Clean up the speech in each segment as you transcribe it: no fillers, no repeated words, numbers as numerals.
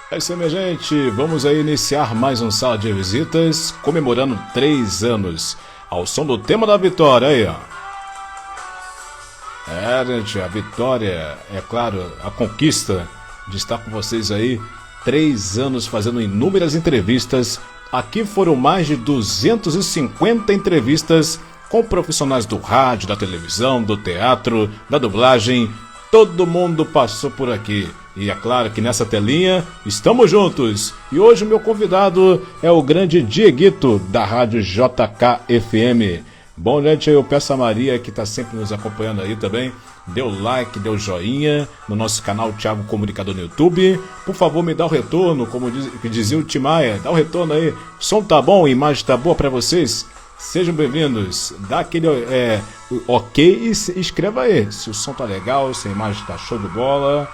É isso aí, minha gente. Vamos aí iniciar mais um Sala de Visitas, comemorando 3 anos. Ao som do tema da vitória aí, ó. É, gente, a vitória, é claro, a conquista de estar com vocês aí. 3 anos fazendo inúmeras entrevistas. Aqui foram mais de 250 entrevistas com profissionais do rádio, da televisão, do teatro, da dublagem. Todo mundo passou por aqui. E é claro que nessa telinha estamos juntos. E hoje o meu convidado é o grande Dieguito, da rádio JK-FM. Bom, gente, eu peço a Maria, que está sempre nos acompanhando aí também, dê o like, dê o joinha no nosso canal Thiago Comunicador no YouTube. Por favor, me dá o retorno, como dizia o Timaya, dá o retorno aí. O som tá bom, a imagem tá boa para vocês? Sejam bem-vindos. Dá aquele ok e escreva aí se o som tá legal, se a imagem tá show de bola.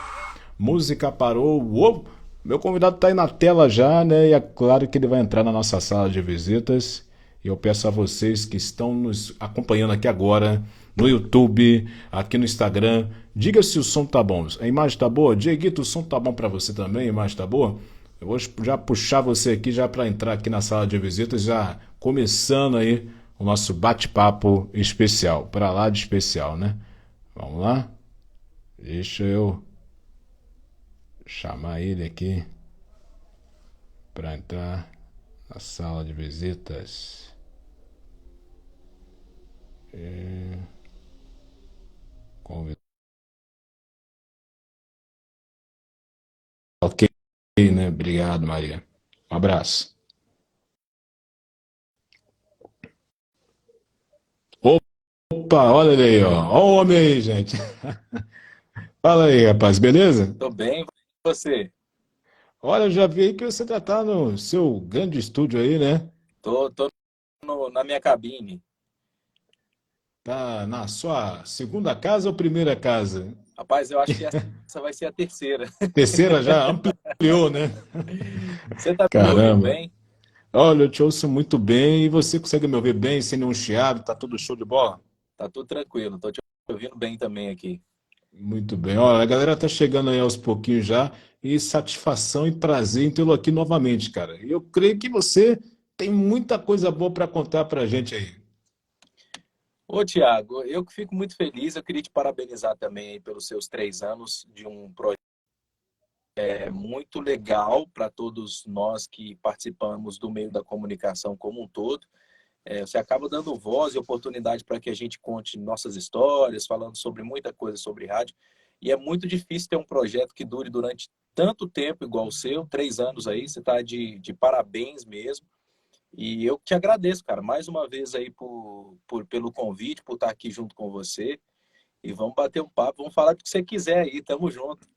Música parou. Uou! Meu convidado tá aí na tela já, né? E é claro que ele vai entrar na nossa sala de visitas. E eu peço a vocês que estão nos acompanhando aqui agora, no YouTube, aqui no Instagram, diga se o som tá bom. A imagem tá boa? Dieguito, o som tá bom para você também? A imagem tá boa? Eu vou já puxar você aqui já para entrar aqui na sala de visitas, já começando aí o nosso bate-papo especial. Para lá de especial, né? Vamos lá? Deixa eu chamar ele aqui para entrar na sala de visitas. Convidado. Ok, né? Obrigado, Maria. Um abraço. Opa, olha ele aí, ó. Ó o homem aí, gente. Fala aí, rapaz, beleza? Tô bem, você? Olha, eu já vi aí que você já tá no seu grande estúdio aí, né? Tô na minha cabine. Tá na sua segunda casa ou primeira casa? Rapaz, eu acho que essa vai ser a terceira. Terceira já ampliou, né? Você tá me ouvindo Caramba. bem? Olha, eu te ouço muito bem e você consegue me ouvir bem, sem nenhum chiado, tá tudo show de bola? Tá tudo tranquilo, tô te ouvindo bem também aqui. Muito bem. Olha, a galera tá chegando aí aos pouquinhos já e satisfação e prazer em tê-lo aqui novamente, cara. E eu creio que você tem muita coisa boa para contar pra gente aí. Ô, Thiago, eu que fico muito feliz, eu queria te parabenizar também aí pelos seus 3 anos de um projeto muito legal para todos nós que participamos do meio da comunicação como um todo. Você acaba dando voz e oportunidade para que a gente conte nossas histórias, falando sobre muita coisa sobre rádio. E é muito difícil ter um projeto que dure durante tanto tempo igual o seu, 3 anos aí, você está de parabéns mesmo. E eu te agradeço, cara, mais uma vez aí pelo convite, por estar aqui junto com você. E vamos bater um papo, vamos falar do que você quiser aí, tamo junto.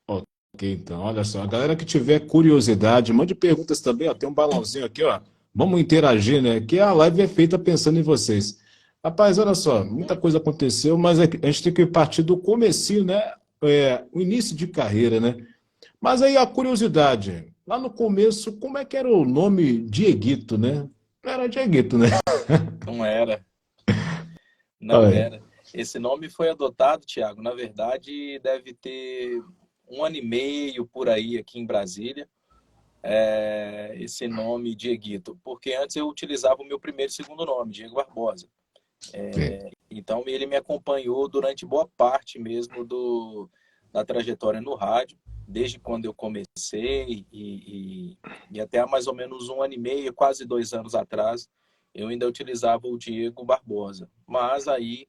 Ok, então, olha só, a galera que tiver curiosidade, mande perguntas também, ó, tem um balãozinho aqui, ó. Vamos interagir, né? Que a live é feita pensando em vocês. Rapaz, olha só, muita coisa aconteceu, mas a gente tem que partir do comecinho, né? O início de carreira, né? Mas aí a curiosidade, lá no começo, como é que era o nome Dieguito, né? Não era Dieguito, né? Não era, não Olha, era. Esse nome foi adotado, Thiago, na verdade, deve ter 1 ano e meio por aí aqui em Brasília. Esse nome Dieguito, porque antes eu utilizava o meu primeiro e segundo nome, Diego Barbosa. Então ele me acompanhou durante boa parte mesmo da trajetória no rádio, desde quando eu comecei e até há mais ou menos 1 ano e meio, quase 2 anos atrás, eu ainda utilizava o Diego Barbosa. Mas aí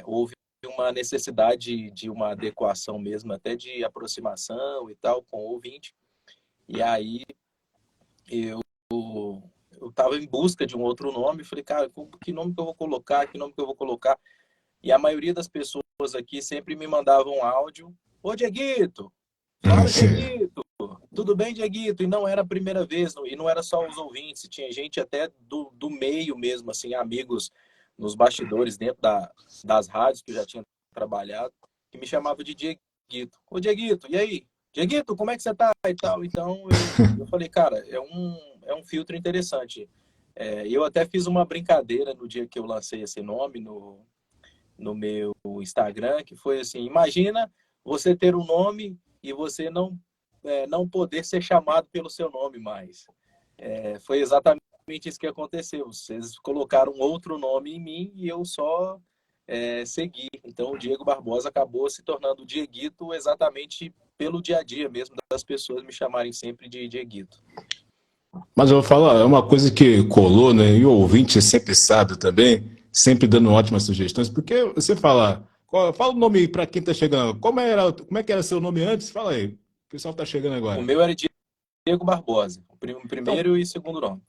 houve uma necessidade de uma adequação mesmo, até de aproximação e tal com o ouvinte. E aí eu eu estava em busca de um outro nome, falei, cara, que nome que eu vou colocar, que nome que eu vou colocar? E a maioria das pessoas aqui sempre me mandavam um áudio, ô Dieguito, fala Dieguito, tudo bem Dieguito? E não era a primeira vez, e não era só os ouvintes, tinha gente até do meio mesmo, assim, amigos nos bastidores dentro das rádios que eu já tinha trabalhado, que me chamava de Dieguito. Ô Dieguito, e aí? Dieguito, como é que você tá? E tal. Então eu falei, cara, é um filtro interessante. Eu até fiz uma brincadeira no dia que eu lancei esse nome no meu Instagram, que foi assim, imagina você ter um nome e você não não poder ser chamado pelo seu nome mais. Foi exatamente isso que aconteceu. Vocês colocaram outro nome em mim e eu só segui. Então, o Diego Barbosa acabou se tornando o Dieguito exatamente pelo dia a dia mesmo, das pessoas me chamarem sempre de Dieguito. Mas eu vou falar, é uma coisa que colou, né? E o ouvinte sempre sabe também, sempre dando ótimas sugestões, porque você fala, fala o nome para quem está chegando. Como é que era seu nome antes? Fala aí. O pessoal está chegando O agora. meu era Diego Barbosa, o Então, primeiro e segundo nome.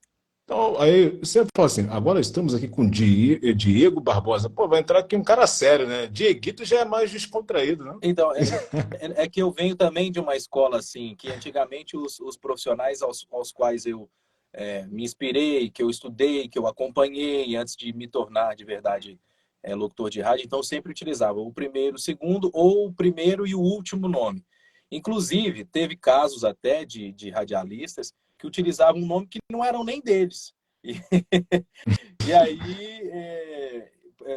então, aí você fala assim, agora estamos aqui com Diego Barbosa. Pô, vai entrar aqui um cara sério, né? Dieguito já é mais descontraído, né? Então, é que eu venho também de uma escola assim, que antigamente os profissionais aos quais eu me inspirei, que eu estudei, que eu acompanhei antes de me tornar de verdade locutor de rádio, então sempre utilizava o primeiro, o segundo, ou o primeiro e o último nome. Inclusive, teve casos até de radialistas que utilizavam um nome que não eram nem deles. E, e aí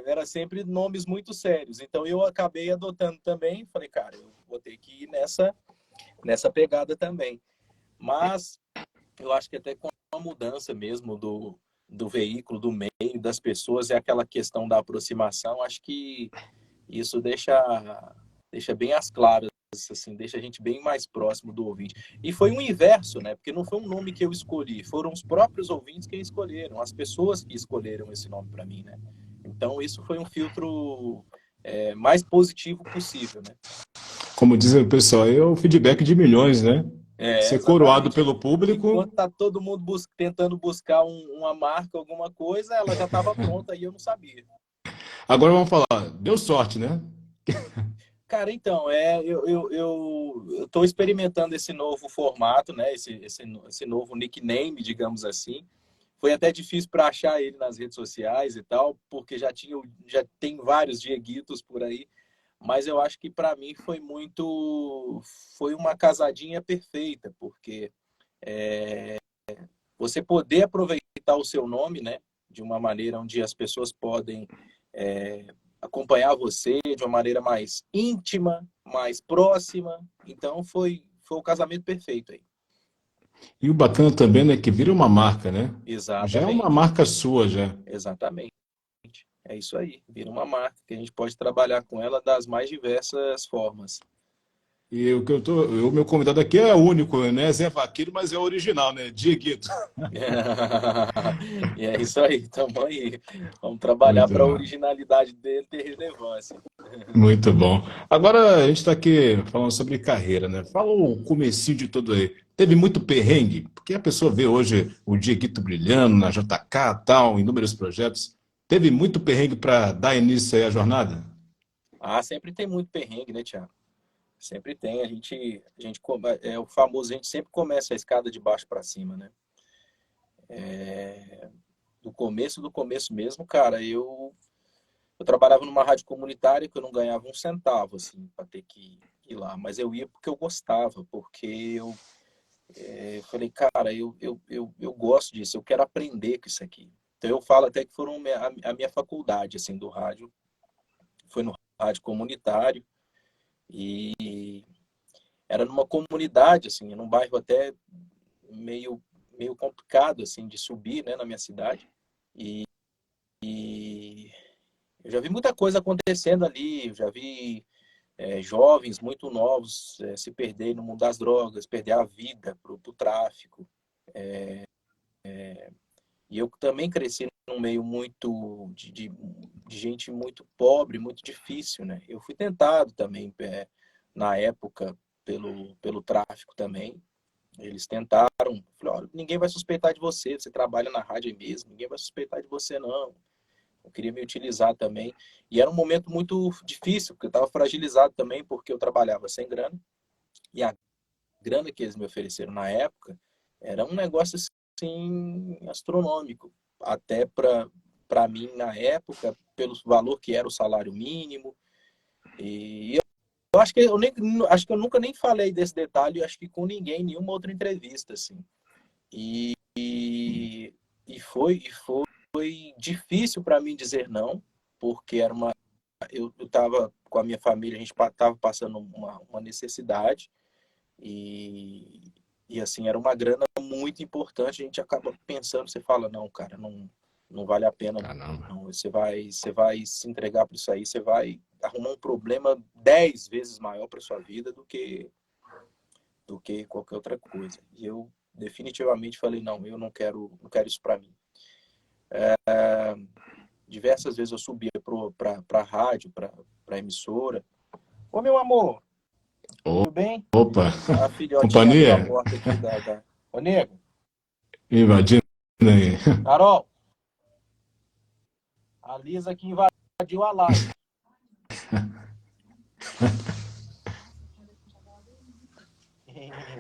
era sempre nomes muito sérios. Então eu acabei adotando também, falei, cara, eu vou ter que ir nessa pegada também. Mas eu acho que até com a mudança mesmo do veículo, do meio, das pessoas, é aquela questão da aproximação, acho que isso deixa bem às claras, assim, deixa a gente bem mais próximo do ouvinte. E foi um inverso, né? Porque não foi um nome que eu escolhi, foram os próprios ouvintes que escolheram, as pessoas que escolheram esse nome para mim, né? Então isso foi um filtro mais positivo possível, né? Como diz o pessoal, é o feedback de milhões, né? Ser coroado Exatamente. pelo público. Enquanto tá todo mundo tentando buscar uma marca, alguma coisa, ela já estava pronta e eu não sabia. Agora vamos falar, deu sorte, né? Cara, então, eu estou experimentando esse novo formato, né? Esse novo nickname, digamos assim. Foi até difícil para achar ele nas redes sociais e tal, porque já tem vários Dieguitos por aí. Mas eu acho que para mim foi uma casadinha perfeita, porque você poder aproveitar o seu nome, né? De uma maneira onde as pessoas podem acompanhar você de uma maneira mais íntima, mais próxima. Então foi o casamento perfeito aí. E o bacana também, né, que vira uma marca, né? Já é uma Exatamente. marca sua, já. Exatamente. É isso aí. Vira uma marca que a gente pode trabalhar com ela das mais diversas formas. E o meu convidado aqui é único, né? Zé Vaqueiro, mas é original, né? Dieguito. E é isso aí, tamo aí. Vamos trabalhar Muito para a bom. originalidade dele ter relevância. Muito bom. Agora a gente está aqui falando sobre carreira, né? Fala o comecinho de tudo aí. Teve muito perrengue, porque a pessoa vê hoje o Dieguito brilhando na JK, tal, inúmeros projetos. Teve muito perrengue para dar início aí à jornada? Ah, sempre tem muito perrengue, né, Thiago? Sempre tem. É o famoso, a gente sempre começa a escada de baixo para cima, né? Do começo mesmo, cara, eu trabalhava numa rádio comunitária que eu não ganhava um centavo, assim, para ter que ir lá. Mas eu ia porque eu gostava, porque eu falei, cara, eu gosto disso, eu quero aprender com isso aqui. Então eu falo até que foram a minha faculdade, assim, do rádio. Foi no rádio comunitário e era numa comunidade, assim, num bairro até meio, meio complicado, assim, de subir, né, na minha cidade. E eu já vi muita coisa acontecendo ali, eu já vi jovens muito novos se perderem no mundo das drogas, perder a vida pro tráfico. E eu também cresci num meio muito de gente muito pobre, muito difícil, né? Eu fui tentado também na época pelo tráfico também. Eles tentaram, falaram, olha, ninguém vai suspeitar de você, você trabalha na rádio aí mesmo, ninguém vai suspeitar de você não. Eu queria me utilizar também. E era um momento muito difícil, porque eu estava fragilizado também, porque eu trabalhava sem grana. E a grana que eles me ofereceram na época era um negócio assim astronômico. Até para mim, na época, pelo valor que era o salário mínimo. E eu acho que acho que eu nunca nem falei desse detalhe, acho que com ninguém, em nenhuma outra entrevista, assim. E, e foi difícil para mim dizer não, porque eu estava com a minha família, a gente estava passando uma necessidade E assim, era uma grana muito importante. A gente acaba pensando, você fala, não, cara, não vale a pena, Caramba. não. Você vai se entregar para isso aí, você vai arrumar um problema 10 vezes maior para sua vida do que qualquer outra coisa. E eu definitivamente falei, não, eu não quero isso para mim. Diversas vezes eu subia para a rádio, para a emissora. Ô, meu amor, tudo bem? Opa, A filhotinha abriu a companhia porta aqui da... Ô, nego, invadindo aí. Carol, a Lisa aqui invadiu a live.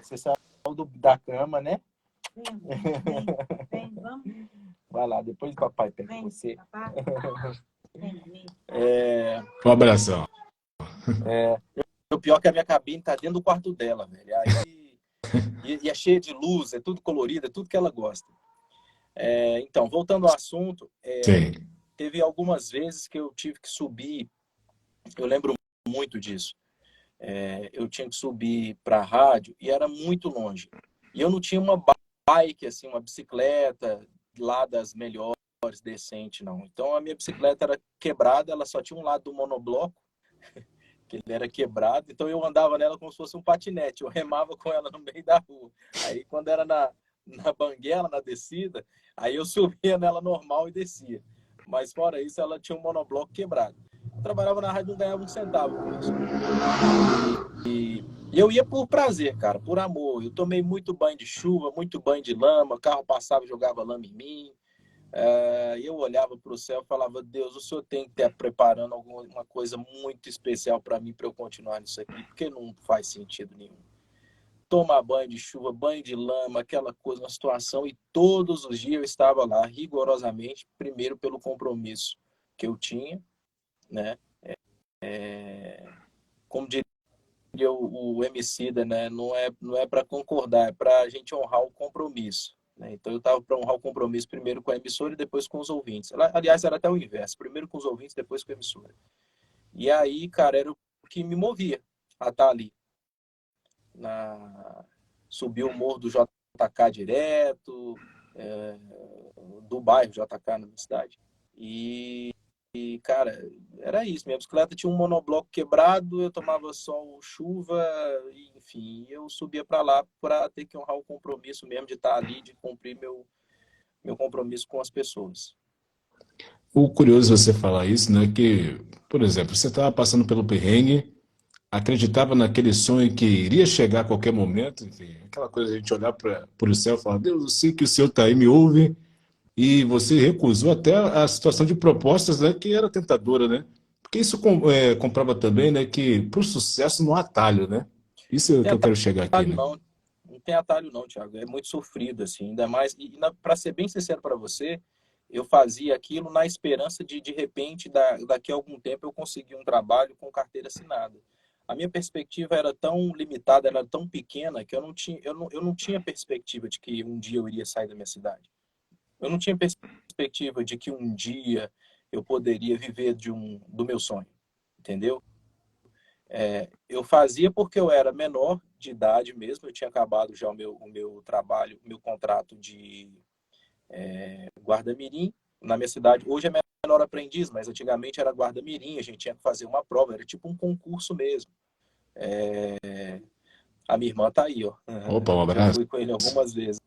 Você saiu da cama, né? Vem, vamos. Vai lá, depois o papai pega Vem, você. papai. Vem comigo. Um abração. O pior é que a minha cabine tá dentro do quarto dela, velho. Aí, e é cheia de luz, é tudo colorido, é tudo que ela gosta. Então, voltando ao assunto, Sim. teve algumas vezes que eu tive que subir, eu lembro muito disso. Eu tinha que subir para a rádio e era muito longe. E eu não tinha uma bike, assim, uma bicicleta lá das melhores, decente, não. Então a minha bicicleta era quebrada, ela só tinha um lado do monobloco, que ele era quebrado, então eu andava nela como se fosse um patinete, eu remava com ela no meio da rua. Aí quando era na banguela, na descida, aí eu subia nela normal e descia. Mas fora isso, ela tinha um monobloco quebrado. Eu trabalhava na rádio e não ganhava um centavo com isso. E eu ia por prazer, cara, por amor. Eu tomei muito banho de chuva, muito banho de lama, o carro passava e jogava lama em mim. Eu olhava para o céu e falava, Deus, o Senhor tem que estar preparando alguma coisa muito especial para mim, para eu continuar nisso aqui, porque não faz sentido nenhum. Tomar banho de chuva, banho de lama, aquela coisa, uma situação, e todos os dias eu estava lá, rigorosamente, primeiro pelo compromisso que eu tinha, né? Como diria o Emicida, né? Não é para concordar, é para a gente honrar o compromisso. Né? Então eu estava para honrar o compromisso primeiro com a emissora e depois com os ouvintes. Aliás, era até o inverso, primeiro com os ouvintes, depois com a emissora. E aí, cara, era o que me movia a estar ali. Subir o morro do JK direto, do bairro JK na minha cidade. E, cara, era isso. Minha bicicleta tinha um monobloco quebrado, eu tomava sol, chuva, enfim, eu subia para lá para ter que honrar o compromisso mesmo de estar ali, de cumprir meu compromisso com as pessoas. O curioso você falar isso, né? Que, por exemplo, você estava passando pelo perrengue, acreditava naquele sonho que iria chegar a qualquer momento, enfim, aquela coisa de a gente olhar para o céu e falar, Deus, eu sei que o Senhor está aí, me ouve, e você recusou até a situação de propostas, né, que era tentadora, né? Porque isso comprova também, né, que para o sucesso não há atalho, né? Isso é Não o tem que eu quero chegar aqui, atalho, né? não. Não tem atalho, não, Thiago. É muito sofrido, assim, ainda mais. E para ser bem sincero para você, eu fazia aquilo na esperança de repente, daqui a algum tempo, eu conseguir um trabalho com carteira assinada. A minha perspectiva era tão limitada, era tão pequena, que eu não tinha perspectiva de que um dia eu iria sair da minha cidade. Eu não tinha perspectiva de que um dia eu poderia viver do meu sonho, entendeu? Eu fazia porque eu era menor de idade mesmo, eu tinha acabado já o meu trabalho, o meu contrato de guarda-mirim na minha cidade. Hoje é menor aprendiz, mas antigamente era guarda-mirim, a gente tinha que fazer uma prova, era tipo um concurso mesmo. A minha irmã tá aí, ó. Opa, um Eu abraço. fui com ele algumas vezes.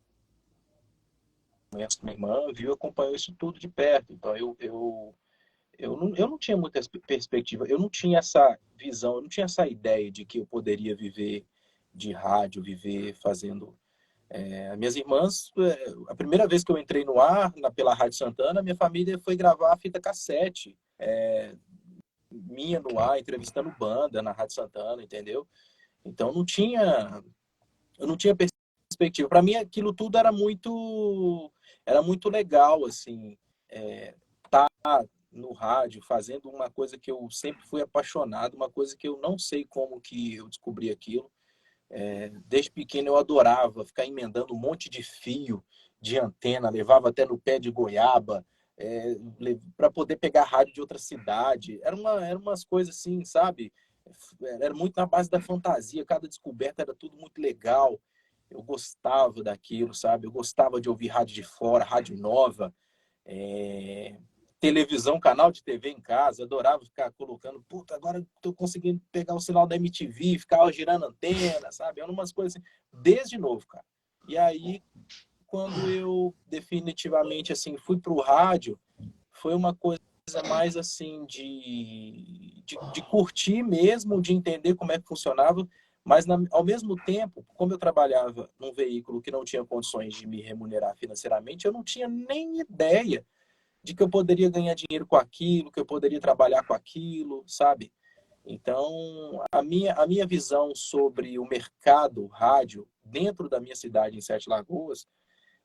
Minha irmã viu, acompanhou isso tudo de perto. Então eu não tinha muita perspectiva, eu não tinha essa visão, eu não tinha essa ideia de que eu poderia viver de rádio, viver fazendo. Minhas irmãs, a primeira vez que eu entrei no ar, pela Rádio Santana, minha família foi gravar a fita cassete, minha no ar, entrevistando banda na Rádio Santana, entendeu? Então eu não tinha perspectiva. Para mim, aquilo tudo era muito legal, assim, no rádio, fazendo uma coisa que eu sempre fui apaixonado, uma coisa que eu não sei como que eu descobri aquilo. Desde pequeno eu adorava ficar emendando um monte de fio de antena, levava até no pé de goiaba, para poder pegar rádio de outra cidade. Eram umas coisas assim, sabe? Era muito na base da fantasia, cada descoberta era tudo muito legal. Eu gostava daquilo, sabe? Eu gostava de ouvir rádio de fora, rádio nova, televisão, canal de TV em casa. Adorava ficar colocando, puta, agora estou conseguindo pegar o sinal da MTV, ficar girando antena, sabe? Eram umas coisas assim, desde novo, cara. E aí, quando eu definitivamente assim fui para o rádio, foi uma coisa mais assim de curtir mesmo, de entender como é que funcionava, mas ao mesmo tempo, como eu trabalhava num veículo que não tinha condições de me remunerar financeiramente, eu não tinha nem ideia de que eu poderia ganhar dinheiro com aquilo, que eu poderia trabalhar com aquilo, sabe? Então, a minha visão sobre o mercado rádio dentro da minha cidade, em Sete Lagoas,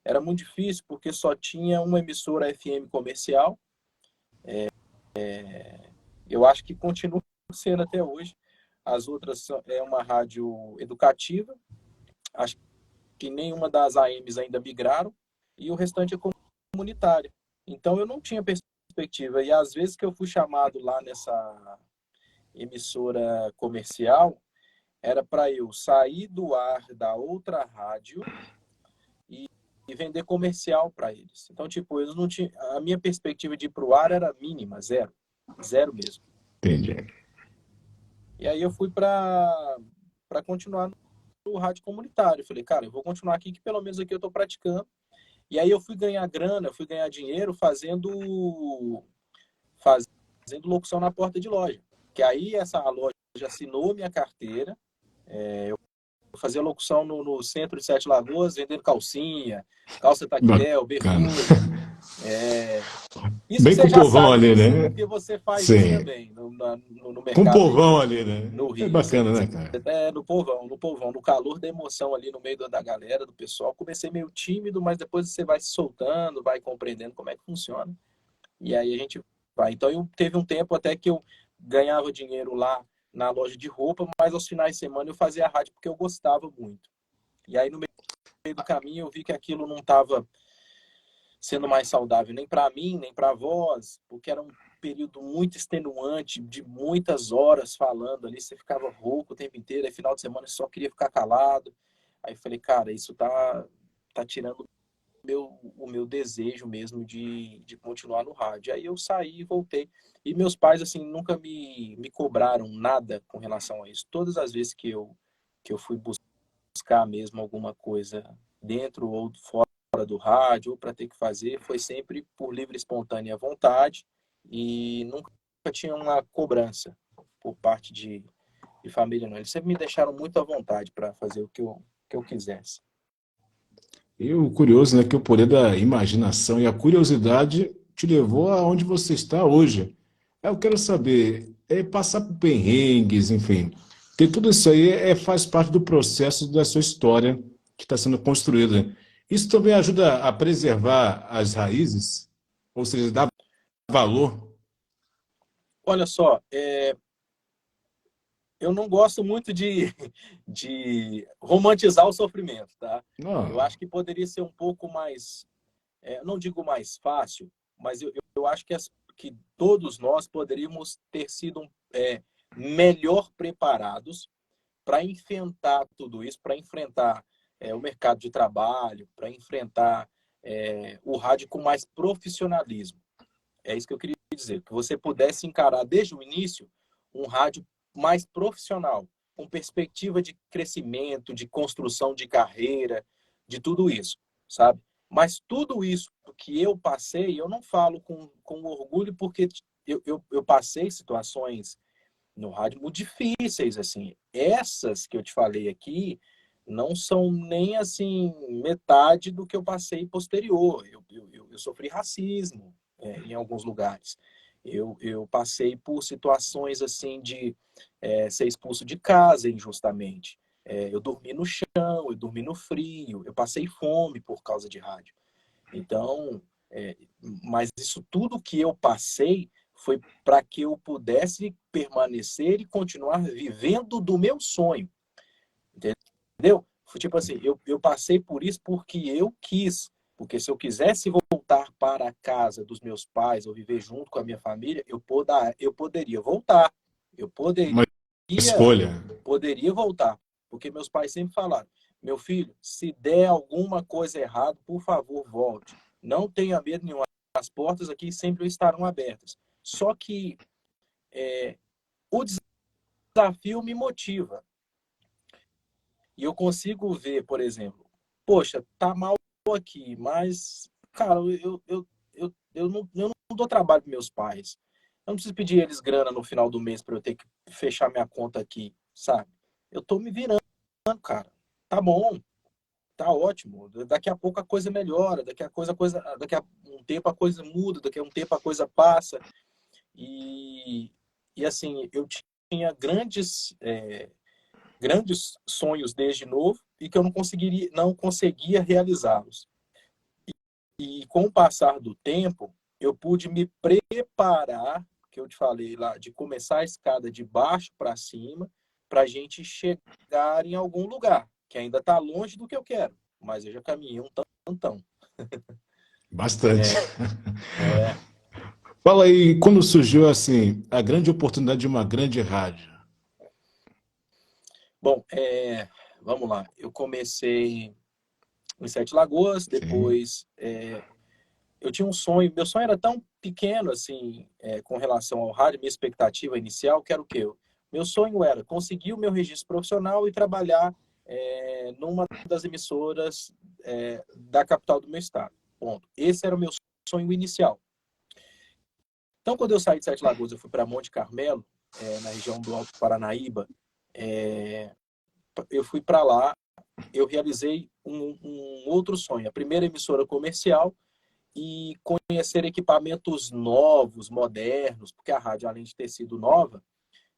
era muito difícil, porque só tinha uma emissora FM comercial. Eu acho que continua sendo até hoje. As outras é uma rádio educativa. Acho que nenhuma das AMs ainda migraram. E o restante é comunitária. Então, eu não tinha perspectiva. E às vezes que eu fui chamado lá nessa emissora comercial, era para eu sair do ar da outra rádio e vender comercial para eles. Então, tipo, eles não tinham, a minha perspectiva de ir para o ar era mínima, zero. Zero mesmo. Entendi. E aí eu fui para continuar no rádio comunitário. Eu falei, cara, eu vou continuar aqui, que pelo menos aqui eu estou praticando. E aí eu fui ganhar grana, fui ganhar dinheiro fazendo locução na porta de loja. Que aí essa loja assinou minha carteira. Eu fazia locução no centro de Sete Lagoas, vendendo calcinha, calça tactel, Bacana. bermuda. Isso Bem que com você o já povão sabe ali, disso, né? porque você faz isso Sim. também no Com o mercado aí povão ali, né? no É Rio. bacana, né, cara? No povão, no calor da emoção ali no meio da galera, do pessoal. Comecei meio tímido, mas depois você vai se soltando, vai compreendendo como é que funciona. E aí a gente vai. Então, teve um tempo até que eu ganhava dinheiro lá na loja de roupa, mas aos finais de semana eu fazia a rádio porque eu gostava muito. E aí no meio do caminho eu vi que aquilo não estava sendo mais saudável nem para mim, nem para a voz, porque era um período muito extenuante, de muitas horas falando ali, você ficava rouco o tempo inteiro, aí final de semana você só queria ficar calado. Aí eu falei, cara, isso tá tirando o meu desejo mesmo de continuar no rádio. Aí eu saí e voltei. E meus pais, assim, nunca me cobraram nada com relação a isso. Todas as vezes que eu fui buscar mesmo alguma coisa dentro ou fora do rádio, ou para ter que fazer, foi sempre por livre e espontânea vontade e nunca tinha uma cobrança por parte de família, não. Eles sempre me deixaram muito à vontade para fazer o que eu quisesse. E o curioso, né, que o poder da imaginação e a curiosidade te levou aonde você está hoje. Eu quero saber, passar por perrengues, enfim, porque tudo isso aí faz parte do processo da sua história que está sendo construída. Isso também ajuda a preservar as raízes, ou seja, dar valor. Olha só, eu não gosto muito de romantizar o sofrimento, tá? Eu Não, acho que poderia ser um pouco mais, não digo mais fácil, mas eu acho que todos nós poderíamos ter sido melhor preparados para enfrentar tudo isso, para enfrentar o mercado de trabalho, para enfrentar o rádio com mais profissionalismo. É isso que eu queria dizer, que você pudesse encarar desde o início um rádio mais profissional, com perspectiva de crescimento, de construção de carreira, de tudo isso, sabe? Mas tudo isso que eu passei, eu não falo com orgulho, porque eu passei situações no rádio muito difíceis, assim. Essas que eu te falei aqui não são nem, assim, metade do que eu passei posterior. Eu sofri racismo em alguns lugares. Eu passei por situações, assim, de ser expulso de casa injustamente. Eu dormi no chão, eu dormi no frio, eu passei fome por causa de rádio. Então, mas isso tudo que eu passei foi para que eu pudesse permanecer e continuar vivendo do meu sonho, entendeu? Foi tipo assim, eu passei por isso porque eu quis, porque se eu quisesse voltar para a casa dos meus pais ou viver junto com a minha família, eu poderia voltar, eu poderia mas Escolha. poderia voltar, porque meus pais sempre falaram: meu filho, se der alguma coisa errada, por favor, volte. Não tenha medo nenhum. As portas aqui sempre estarão abertas. Só que o desafio me motiva. E eu consigo ver, por exemplo, poxa, tá mal aqui, mas, cara, eu não dou trabalho para meus pais. Eu não preciso pedir eles grana no final do mês para eu ter que fechar minha conta aqui, sabe? Eu tô me virando, cara. Tá bom, tá ótimo. Daqui a pouco a coisa melhora, daqui a um tempo a coisa muda, daqui a um tempo a coisa passa. E, e assim, eu tinha grandes sonhos desde novo e que eu não conseguia realizá-los. E com o passar do tempo, eu pude me preparar, que eu te falei lá, de começar a escada de baixo para cima, para a gente chegar em algum lugar, que ainda está longe do que eu quero, mas eu já caminhei um tantão. Bastante. É, Fala aí, quando surgiu assim a grande oportunidade de uma grande rádio? bom, vamos lá. Eu comecei em Sete Lagoas, Sim. depois eu tinha um sonho, meu sonho era tão pequeno assim, com relação ao rádio, minha expectativa inicial, que era o quê? Meu sonho era conseguir o meu registro profissional e trabalhar numa das emissoras da capital do meu estado. Ponto. Esse era o meu sonho inicial. Então, quando eu saí de Sete Lagoas, eu fui para Monte Carmelo, na região do Alto Paranaíba. Eu fui para lá, eu realizei um outro sonho, a primeira emissora comercial, e conhecer equipamentos novos, modernos, porque a rádio, além de ter sido nova,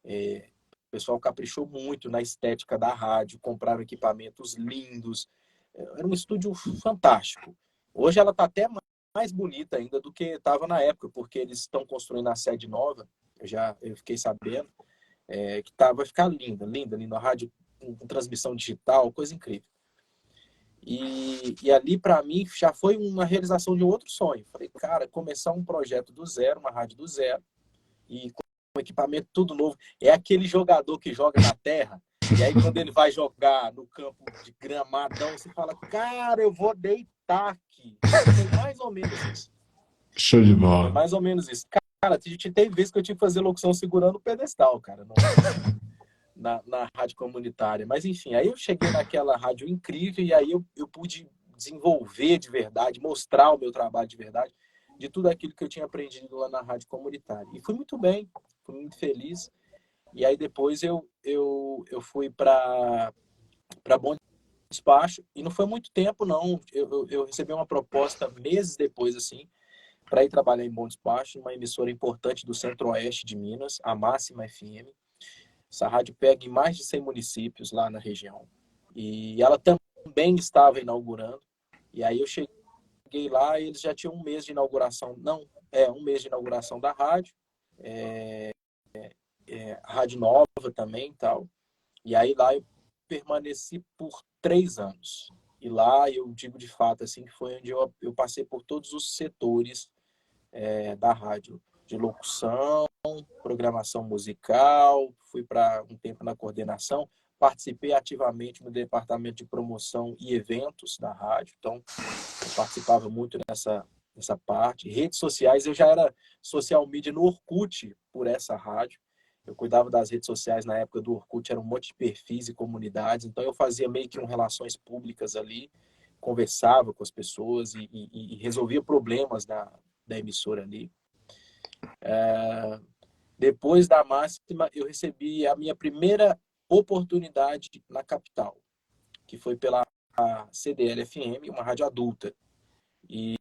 o pessoal caprichou muito na estética da rádio, compraram equipamentos lindos, era um estúdio fantástico. Hoje ela está até mais bonita ainda do que estava na época, porque eles estão construindo a sede nova, eu fiquei sabendo, vai ficar linda, linda, linda, a rádio com transmissão digital, coisa incrível. E ali, para mim, já foi uma realização de um outro sonho. Falei, cara, começar um projeto do zero, uma rádio do zero, e com equipamento tudo novo. É aquele jogador que joga na terra, e aí quando ele vai jogar no campo de gramadão, você fala, cara, eu vou deitar aqui. Foi mais ou menos isso. Show de Foi bola. mais ou menos isso. Cara, teve vezes que eu tive que fazer locução segurando o pedestal, cara, na rádio comunitária. Mas, enfim, aí eu cheguei naquela rádio incrível e aí eu pude desenvolver de verdade, mostrar o meu trabalho de verdade, de tudo aquilo que eu tinha aprendido lá na rádio comunitária. E fui muito bem, fui muito feliz. E aí depois eu fui para Bom Despacho, e não foi muito tempo, não. Eu recebi uma proposta meses depois, assim, para ir trabalhar em Bom Despacho, uma emissora importante do Centro-Oeste de Minas, a Máxima FM. Essa rádio pega em mais de 100 municípios lá na região. E ela também estava inaugurando. E aí eu cheguei lá e eles já tinham um mês de inauguração. Não, um mês de inauguração da rádio. Rádio nova também e tal. E aí lá eu permaneci por 3 anos. E lá eu digo de fato assim que foi onde eu passei por todos os setores da rádio. De locução, programação musical, fui para um tempo na coordenação, participei ativamente no departamento de promoção e eventos da rádio, então eu participava muito nessa parte. Redes sociais, eu já era social media no Orkut por essa rádio, eu cuidava das redes sociais na época do Orkut, era um monte de perfis e comunidades, então eu fazia meio que relações públicas ali, conversava com as pessoas e resolvia problemas da emissora ali. Depois da Máxima, eu recebi a minha primeira oportunidade na capital, que foi pela CDL-FM, uma rádio adulta. E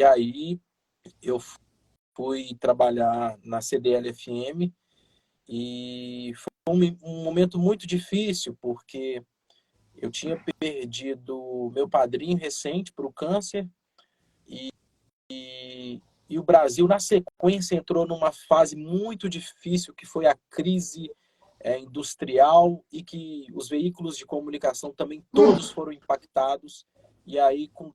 aí eu fui trabalhar na CDL-FM e foi um momento muito difícil, porque eu tinha perdido meu padrinho recente para o câncer e o Brasil, na sequência, entrou numa fase muito difícil, que foi a crise industrial, e que os veículos de comunicação também todos foram impactados. E aí, com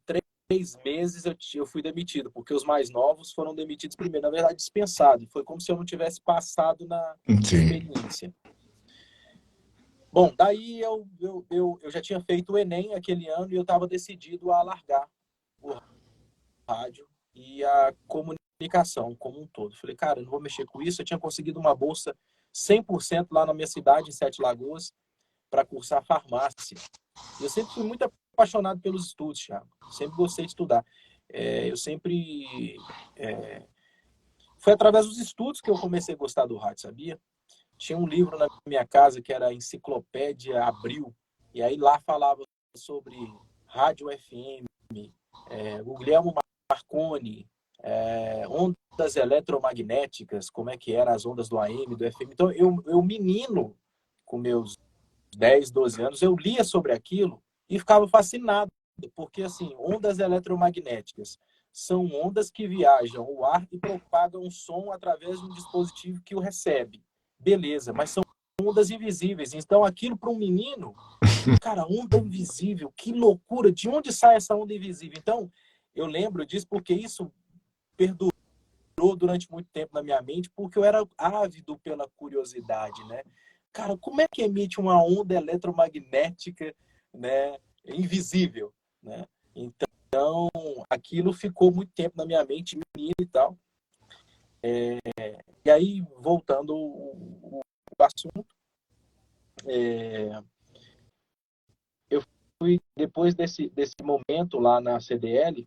meses eu fui demitido, porque os mais novos foram demitidos primeiro, na verdade dispensados. Foi como se eu não tivesse passado na Sim. experiência. Bom, daí eu já tinha feito o Enem aquele ano e eu estava decidido a largar o rádio e a comunicação como um todo. Falei, cara, eu não vou mexer com isso. Eu tinha conseguido uma bolsa 100% lá na minha cidade, em Sete Lagoas, para cursar farmácia. E eu sempre fui muito apaixonado pelos estudos, Thiago. Sempre gostei de estudar. Eu sempre... Foi através dos estudos que eu comecei a gostar do rádio, sabia? Tinha um livro na minha casa que era a Enciclopédia Abril, e aí lá falava sobre rádio FM, o Guglielmo Marconi, ondas eletromagnéticas, como é que eram as ondas do AM, do FM. Então, eu menino, com meus 10, 12 anos, eu lia sobre aquilo e ficava fascinado, porque, assim, ondas eletromagnéticas são ondas que viajam o ar e propagam um som através de um dispositivo que o recebe. Beleza, mas são ondas invisíveis. Então, aquilo para um menino, cara, onda invisível, que loucura! De onde sai essa onda invisível? Então, eu lembro disso porque isso perdurou durante muito tempo na minha mente, porque eu era ávido pela curiosidade, né? Cara, como é que emite uma onda eletromagnética, né, invisível, né? Então, aquilo ficou muito tempo na minha mente, menino e tal. E aí, voltando ao assunto, eu fui, depois desse momento lá na CDL,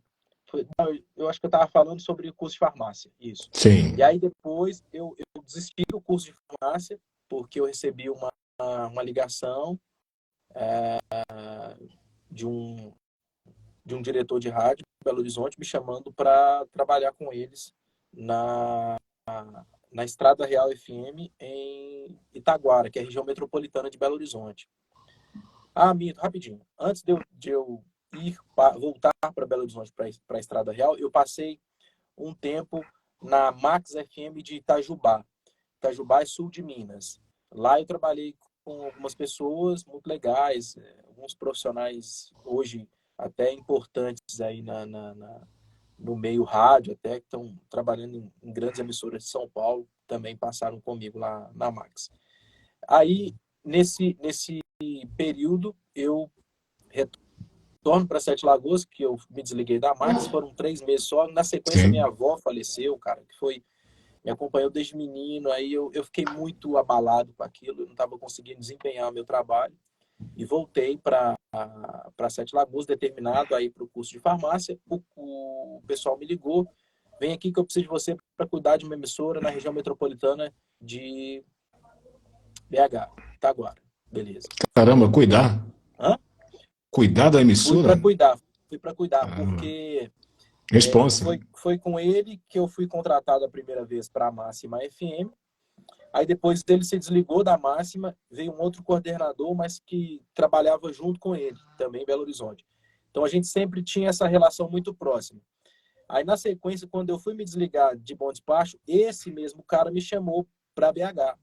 eu acho que eu estava falando sobre o curso de farmácia, isso. Sim. E aí depois eu desisti do curso de farmácia, porque eu recebi uma ligação de um diretor de rádio em Belo Horizonte me chamando para trabalhar com eles na Estrada Real FM em Itaguara, que é a região metropolitana de Belo Horizonte. Minto, rapidinho. Antes de eu voltar para Belo Horizonte, para a Estrada Real, eu passei um tempo na Max FM de Itajubá. Itajubá é sul de Minas. Lá eu trabalhei com algumas pessoas muito legais, alguns profissionais hoje até importantes aí no meio rádio, até que estão trabalhando em grandes emissoras de São Paulo, também passaram comigo lá na Max. Aí, nesse período, eu retorno para Sete Lagoas, que eu me desliguei da Max, foram 3 meses só. Na sequência, minha avó faleceu, cara, que me acompanhou desde menino. Aí eu fiquei muito abalado com aquilo, eu não estava conseguindo desempenhar o meu trabalho. E voltei para Sete Lagoas, determinado aí para o curso de farmácia. O pessoal me ligou, vem aqui que eu preciso de você para cuidar de uma emissora na região metropolitana de BH, Itaguara. Beleza. Caramba, cuidar? Hã? Cuidar da emissora? Fui para cuidar, porque responsa. Foi com ele que eu fui contratado a primeira vez para a Máxima FM. Aí depois ele se desligou da Máxima, veio um outro coordenador, mas que trabalhava junto com ele, também em Belo Horizonte. Então a gente sempre tinha essa relação muito próxima. Aí na sequência, quando eu fui me desligar de Bom Despacho, esse mesmo cara me chamou para BH.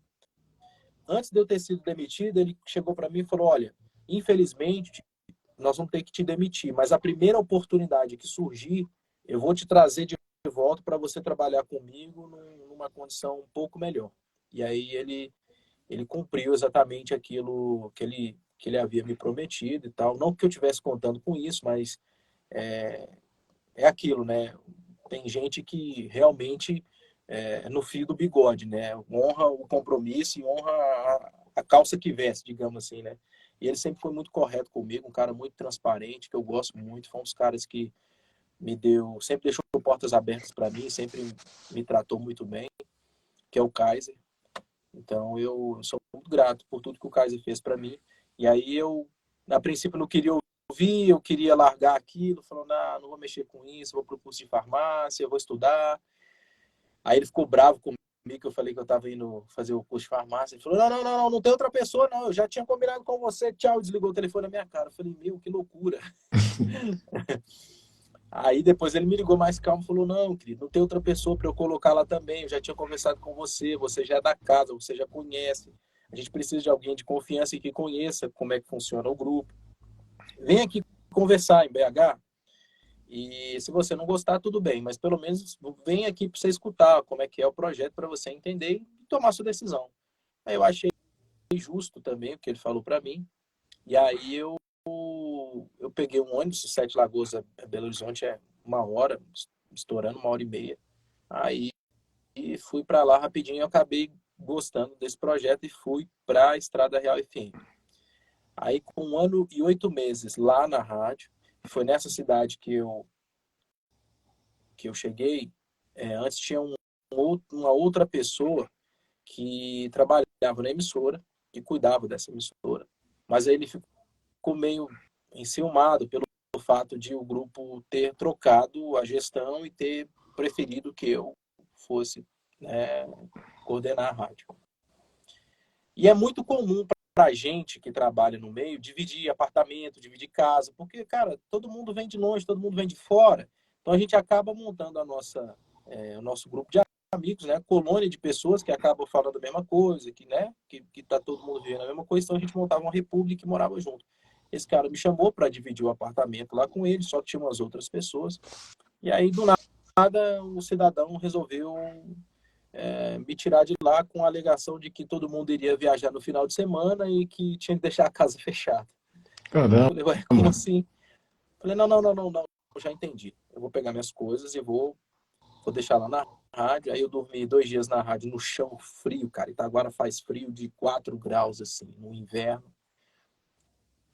Antes de eu ter sido demitido, ele chegou para mim e falou: olha, infelizmente, nós vamos ter que te demitir, mas a primeira oportunidade que surgir, eu vou te trazer de volta para você trabalhar comigo numa condição um pouco melhor. E aí ele cumpriu exatamente aquilo que ele havia me prometido e tal. Não que eu estivesse contando com isso, mas é aquilo, né? Tem gente que realmente no fio do bigode, né? Honra o compromisso e honra a calça que veste, digamos assim, né? E ele sempre foi muito correto comigo, um cara muito transparente, que eu gosto muito. Foi um dos caras que sempre deixou portas abertas para mim, sempre me tratou muito bem, que é o Kaiser. Então eu sou muito grato por tudo que o Kaiser fez para mim. E aí a princípio, não queria ouvir, eu queria largar aquilo, falou: não vou mexer com isso, vou para o curso de farmácia, vou estudar. Aí ele ficou bravo comigo, que eu falei que eu estava indo fazer o curso de farmácia. Ele falou: não tem outra pessoa, não. Eu já tinha combinado com você, tchau, desligou o telefone na minha cara. Eu falei: meu, que loucura. Aí depois ele me ligou mais calmo e falou: não, querido, não tem outra pessoa para eu colocar lá também. Eu já tinha conversado com você, você já é da casa, você já conhece. A gente precisa de alguém de confiança e que conheça como é que funciona o grupo. Vem aqui conversar em BH. E se você não gostar, tudo bem, mas pelo menos vem aqui para você escutar como é que é o projeto, para você entender e tomar sua decisão. Aí eu achei justo também o que ele falou para mim. E aí eu peguei um ônibus, Sete Lagoas a Belo Horizonte é 1 hora, estourando 1 hora e meia. Aí fui para lá rapidinho e acabei gostando desse projeto e fui para a Estrada Real FM. Aí com 1 ano e 8 meses lá na rádio, foi nessa cidade que eu cheguei, antes tinha uma outra pessoa que trabalhava na emissora, que cuidava dessa emissora, mas aí ele ficou meio enciumado pelo fato de o grupo ter trocado a gestão e ter preferido que eu fosse, né, coordenar a rádio. E é muito comum para a gente que trabalha no meio dividir apartamento, dividir casa, porque, cara, todo mundo vem de longe, todo mundo vem de fora, então a gente acaba montando o nosso grupo de amigos, né, colônia de pessoas que acabam falando a mesma coisa, que tá todo mundo vivendo a mesma coisa, então a gente montava uma república e morava junto. Esse cara me chamou para dividir o apartamento lá com ele, só que tinha umas outras pessoas. E aí, do nada, o cidadão resolveu me tirar de lá com a alegação de que todo mundo iria viajar no final de semana e que tinha que deixar a casa fechada. Caramba. Eu falei, ué, como assim? Eu falei, não, eu já entendi. Eu vou pegar minhas coisas e vou deixar lá na rádio. Aí eu dormi 2 dias na rádio no chão frio, cara. Itaguara faz frio de 4 graus, assim, no inverno.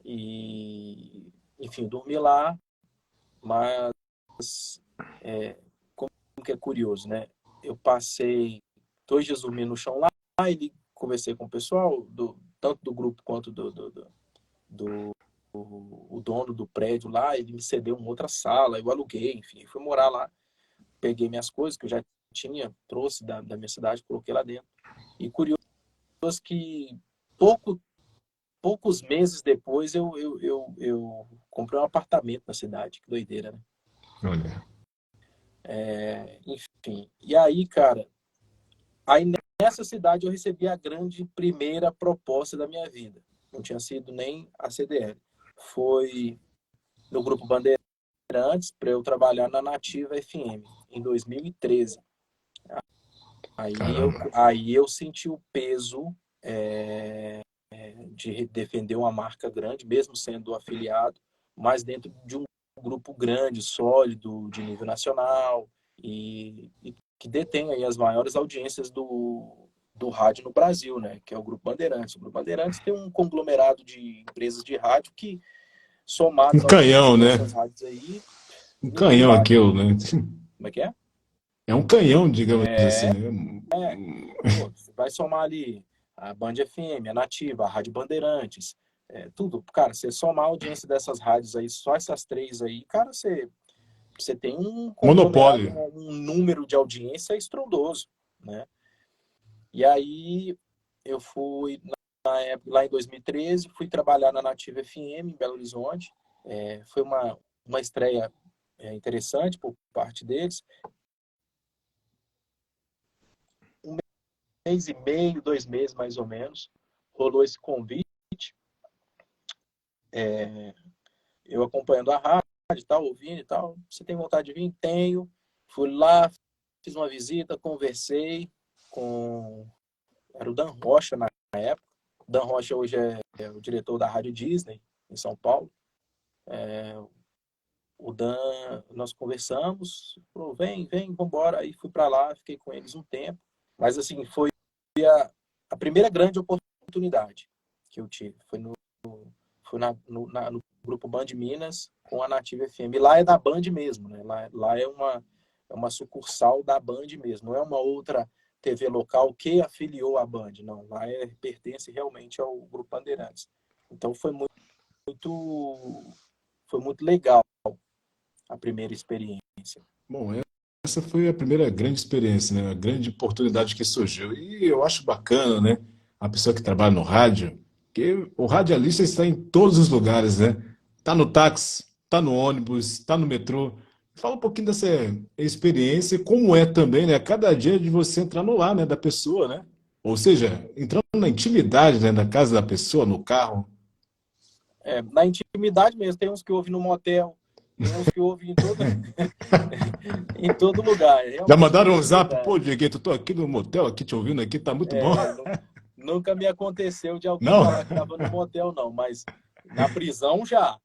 E, enfim, eu dormi lá, mas como que é curioso, né? Eu passei 2 dias dormindo no chão lá, e conversei com o pessoal, tanto do grupo quanto o dono do prédio lá, ele me cedeu uma outra sala, eu aluguei, enfim, fui morar lá, peguei minhas coisas que eu já tinha, trouxe da minha cidade, coloquei lá dentro. E curioso que poucos meses depois eu comprei um apartamento na cidade, que doideira, né? Olha. Enfim, e aí, cara, nessa cidade eu recebi a grande primeira proposta da minha vida. Não tinha sido nem a CDL. Foi no Grupo Bandeirantes para eu trabalhar na Nativa FM em 2013. Caramba. Aí eu senti o peso de defender uma marca grande, mesmo sendo afiliado, mas dentro de um grupo grande, sólido, de nível nacional, e que detém aí as maiores audiências do rádio no Brasil, né? Que é o Grupo Bandeirantes. O Grupo Bandeirantes tem um conglomerado de empresas de rádio que, somados Um a audiência canhão, né? dessas rádios aí, Um ninguém canhão bate. aquilo, né? Como é que é? É um canhão, digamos assim, né? Pô, você vai somar ali a Band FM, a Nativa, a Rádio Bandeirantes, tudo. Cara, você somar a audiência dessas rádios aí, só essas 3 aí, cara, você tem um conglomerado, Monopólio. um número de audiência estrondoso, né? E aí eu fui, na época, lá em 2013, fui trabalhar na Nativa FM em Belo Horizonte. Foi uma estreia interessante por parte deles. 1 mês e meio, 2 meses mais ou menos, rolou esse convite. Eu acompanhando a rádio e tal, ouvindo e tal. Você tem vontade de vir? Tenho. Fui lá, fiz uma visita, conversei com... Era o Dan Rocha na época. O Dan Rocha hoje é o diretor da Rádio Disney, em São Paulo. O Dan, nós conversamos, falou, vem, vambora. Aí fui para lá, fiquei com eles um tempo. Mas, assim, foi a primeira grande oportunidade que eu tive. Foi no Grupo Band Minas com a Nativa FM. E lá é da Band mesmo, né? Lá é uma sucursal da Band mesmo. Não é uma outra TV local que afiliou a Band. Não, lá pertence realmente ao Grupo Bandeirantes. Então foi muito legal a primeira experiência. Bom, essa foi a primeira grande experiência, né? A grande oportunidade que surgiu. E eu acho bacana, né? A pessoa que trabalha no rádio, que o radialista está em todos os lugares, né? Está no táxi, está no ônibus, está no metrô. Fala um pouquinho dessa experiência, e como é também, né? Cada dia de você entrar no lar, né? Da pessoa, né? Ou seja, entrando na intimidade, né? Da casa da pessoa, no carro. Na intimidade mesmo. Tem uns que ouvem no motel, Tem uns que ouvem em todo lugar. Já Realmente em mandaram um todo zap, lugar. pô, Dieguito, tô aqui no motel, aqui te ouvindo aqui, tá muito bom. Nunca me aconteceu de alguém Não? falar que estava no motel, não, mas na prisão já.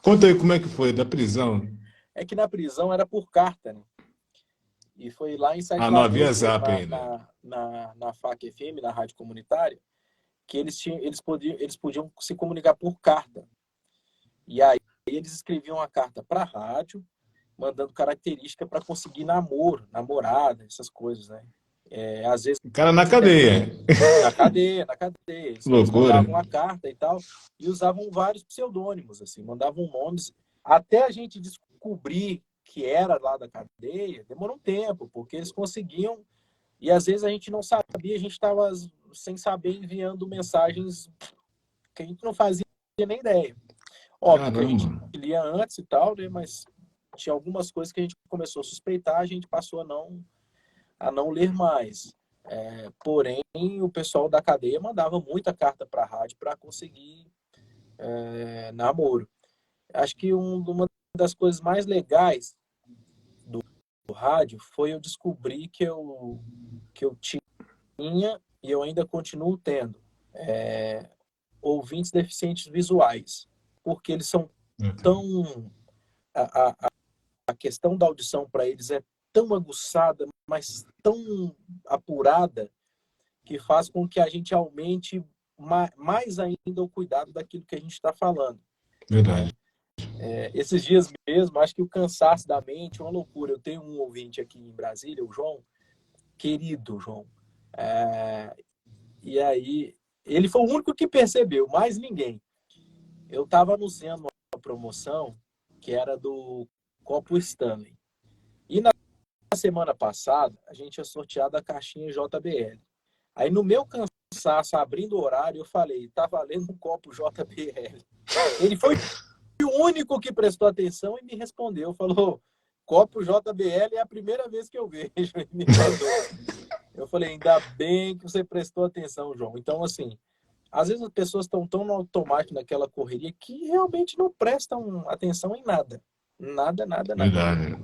Conta aí como é que foi da prisão. É que na prisão era por carta, né? E foi lá em Sete Ah, não havia Lagoas mesmo, zap ainda. na FAC FM, na rádio comunitária, que eles podiam se comunicar por carta. E aí eles escreviam a carta para a rádio, mandando característica para conseguir namoro, namorada, essas coisas, né? Às vezes O cara na cadeia. na cadeia. Eles Loucura. mandavam a carta e tal, e usavam vários pseudônimos, assim, mandavam nomes. Até a gente descobrir que era lá da cadeia, demorou um tempo, porque eles conseguiam, e às vezes a gente não sabia, a gente estava sem saber enviando mensagens que a gente não fazia nem ideia. Óbvio que a gente Caramba. lia antes e tal, né, mas tinha algumas coisas que a gente começou a suspeitar, a gente passou a não ler mais. Porém, o pessoal da cadeia mandava muita carta para a rádio para conseguir namoro. Acho que uma das coisas mais legais do rádio foi eu descobrir que eu tinha e eu ainda continuo tendo ouvintes deficientes visuais, porque eles são tão... A questão da audição para eles é tão aguçada, mas tão apurada, que faz com que a gente aumente mais ainda o cuidado daquilo que a gente está falando. Verdade. Esses dias mesmo, acho que o cansaço da mente é uma loucura. Eu tenho um ouvinte aqui em Brasília, o João, querido João. E aí, ele foi o único que percebeu, mais ninguém. Eu estava anunciando uma promoção que era do Copo Stanley. E na semana passada, a gente tinha sorteado a caixinha JBL. Aí, no meu cansaço, abrindo o horário, eu falei, tá valendo um copo JBL. Ele foi o único que prestou atenção e me respondeu. Falou, copo JBL é a primeira vez que eu vejo. E me mandou. Eu falei, ainda bem que você prestou atenção, João. Então, assim, às vezes as pessoas estão tão no automático naquela correria que realmente não prestam atenção em nada. Nada. Verdade.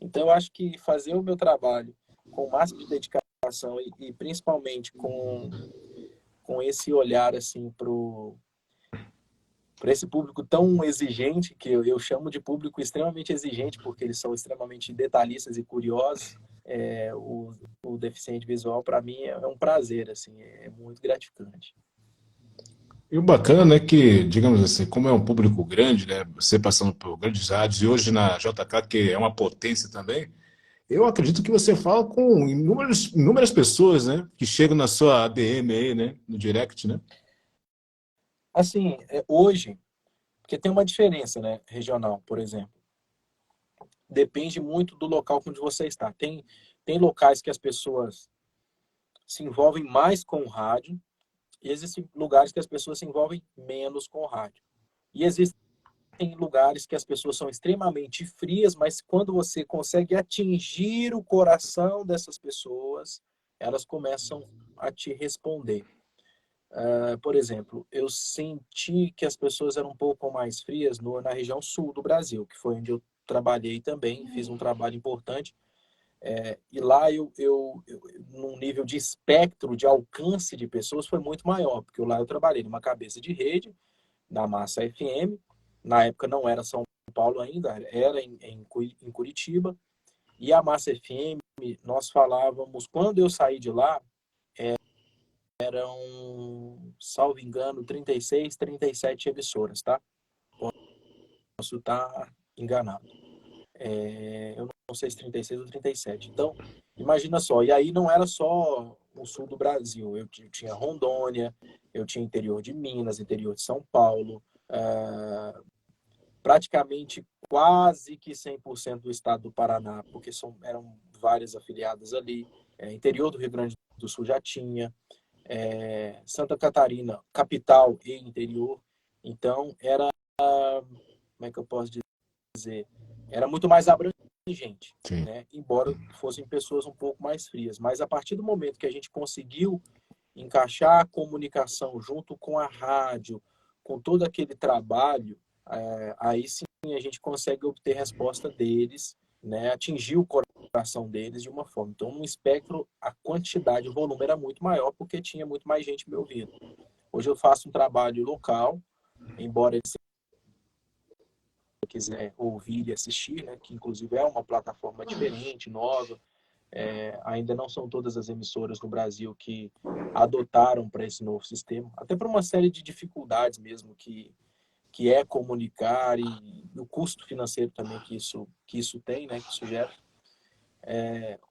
Então, eu acho que fazer o meu trabalho com o máximo de dedicação e principalmente com esse olhar assim para esse público tão exigente, que eu chamo de público extremamente exigente, porque eles são extremamente detalhistas e curiosos, o deficiente visual, para mim, é um prazer, assim, é muito gratificante. E o bacana é que, digamos assim, como é um público grande, né, você passando por grandes rádios e hoje na JK, que é uma potência também, eu acredito que você fala com inúmeras pessoas, né, que chegam na sua ADM aí, né, no direct, né? Assim, hoje, porque tem uma diferença, né, regional, por exemplo. Depende muito do local onde você está. Tem locais que as pessoas se envolvem mais com o rádio, e existem lugares que as pessoas se envolvem menos com o rádio. E existem lugares que as pessoas são extremamente frias, mas quando você consegue atingir o coração dessas pessoas, elas começam a te responder. Por exemplo, eu senti que as pessoas eram um pouco mais frias na região sul do Brasil, que foi onde eu trabalhei também, fiz um trabalho importante. E lá num nível de espectro, de alcance de pessoas, foi muito maior, porque lá eu trabalhei numa cabeça de rede, na Massa FM, na época não era São Paulo ainda, era em Curitiba, e a Massa FM, nós falávamos, quando eu saí de lá, eram, salvo engano, 36, 37 emissoras, tá? Posso estar enganado. Eu não sei se 36 ou 37. Então, imagina só. E aí não era só o sul do Brasil. Eu tinha Rondônia, eu tinha interior de Minas, interior de São Paulo, praticamente quase que 100% do estado do Paraná, porque eram várias afiliadas ali. Interior do Rio Grande do Sul já tinha. Santa Catarina, capital e interior. Então, como é que eu posso dizer? Era muito mais abrangente, né? Embora fossem pessoas um pouco mais frias. Mas a partir do momento que a gente conseguiu encaixar a comunicação junto com a rádio, com todo aquele trabalho, aí sim a gente consegue obter resposta deles, né, atingir o coração deles de uma forma. Então, no espectro, a quantidade, o volume era muito maior porque tinha muito mais gente me ouvindo. Hoje eu faço um trabalho local, embora ele, se quiser ouvir e assistir, né, que inclusive é uma plataforma diferente, nova. Ainda não são todas as emissoras no Brasil que adotaram para esse novo sistema, até por uma série de dificuldades mesmo que é comunicar e o custo financeiro também que isso tem, né, que isso gera.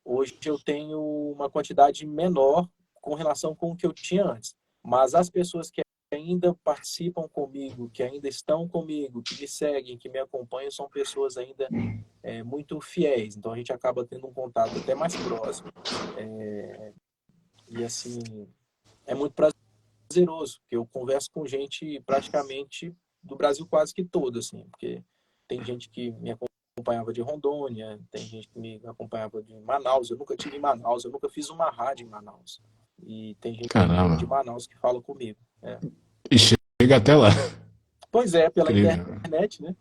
Hoje eu tenho uma quantidade menor com relação com o que eu tinha antes, mas as pessoas que ainda participam comigo, que ainda estão comigo, que me seguem, que me acompanham, são pessoas ainda muito fiéis. Então a gente acaba tendo um contato até mais próximo. E assim, é muito prazeroso, porque eu converso com gente praticamente do Brasil quase que todo, assim, porque tem gente que me acompanhava de Rondônia, tem gente que me acompanhava de Manaus. Eu nunca tive em Manaus, eu nunca fiz uma rádio em Manaus. E tem gente de Caramba. Manaus que fala comigo. E chega até lá. Pois é, pela Incrível. internet, né?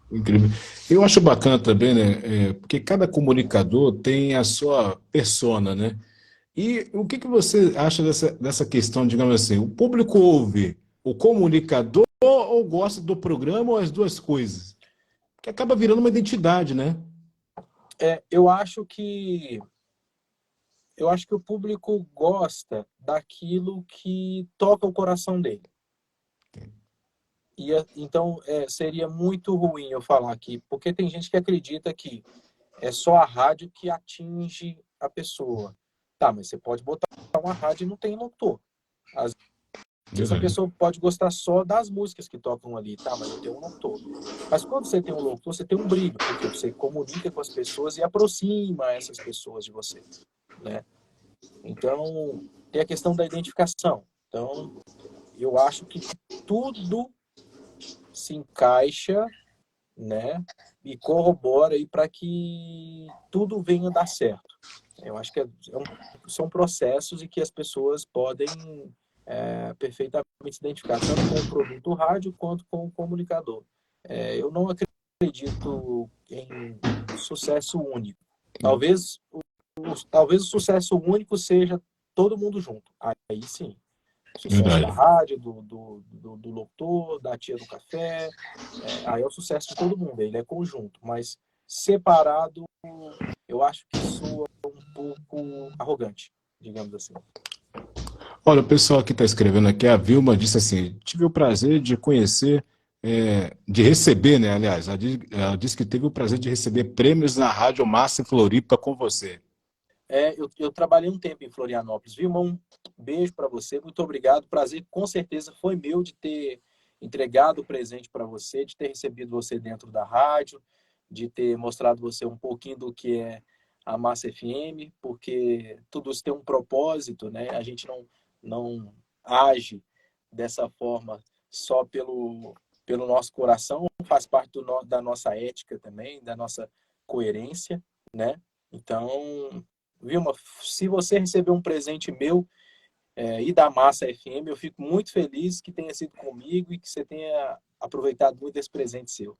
Incrível. Eu acho bacana também, né? Porque cada comunicador tem a sua persona, né? E o que você acha dessa questão, digamos assim, o público ouve o comunicador ou gosta do programa ou as duas coisas? Que acaba virando uma identidade, né? Eu acho que o público gosta daquilo que toca o coração dele. Então, seria muito ruim eu falar aqui, porque tem gente que acredita que é só a rádio que atinge a pessoa. Tá, mas você pode botar uma rádio e não tem locutor. Às vezes a Verdade. pessoa pode gostar só das músicas que tocam ali, tá, mas não tem um locutor. Mas quando você tem um locutor, você tem um brilho, porque você comunica com as pessoas e aproxima essas pessoas de você, né? Então, tem a questão da identificação. Então, eu acho que tudo se encaixa, né, e corrobora aí para que tudo venha dar certo. Eu acho que são processos e que as pessoas podem perfeitamente se identificar, tanto com o produto rádio quanto com o comunicador. Eu não acredito em sucesso único. Talvez o sucesso único seja todo mundo junto. Aí sim. Sucesso da Verdade. rádio, do locutor, da tia do café. Aí é o sucesso de todo mundo, ele é conjunto. Mas separado, eu acho que soa um pouco arrogante, digamos assim. Olha, o pessoal que está escrevendo aqui, a Vilma disse assim: tive o prazer de conhecer, de receber, né? Aliás, ela disse que teve o prazer de receber prêmios na Rádio Massa em Floripa com você. Eu trabalhei um tempo em Florianópolis. Vilma, um beijo para você, muito obrigado. Prazer, com certeza, foi meu de ter entregado o presente para você, de ter recebido você dentro da rádio, de ter mostrado você um pouquinho do que é a Massa FM, porque tudo isso tem um propósito, né? A gente não age dessa forma só pelo nosso coração, faz parte da nossa ética também, da nossa coerência, né? Então, Vilma, se você receber um presente meu e da Massa FM, eu fico muito feliz que tenha sido comigo e que você tenha aproveitado muito esse presente seu.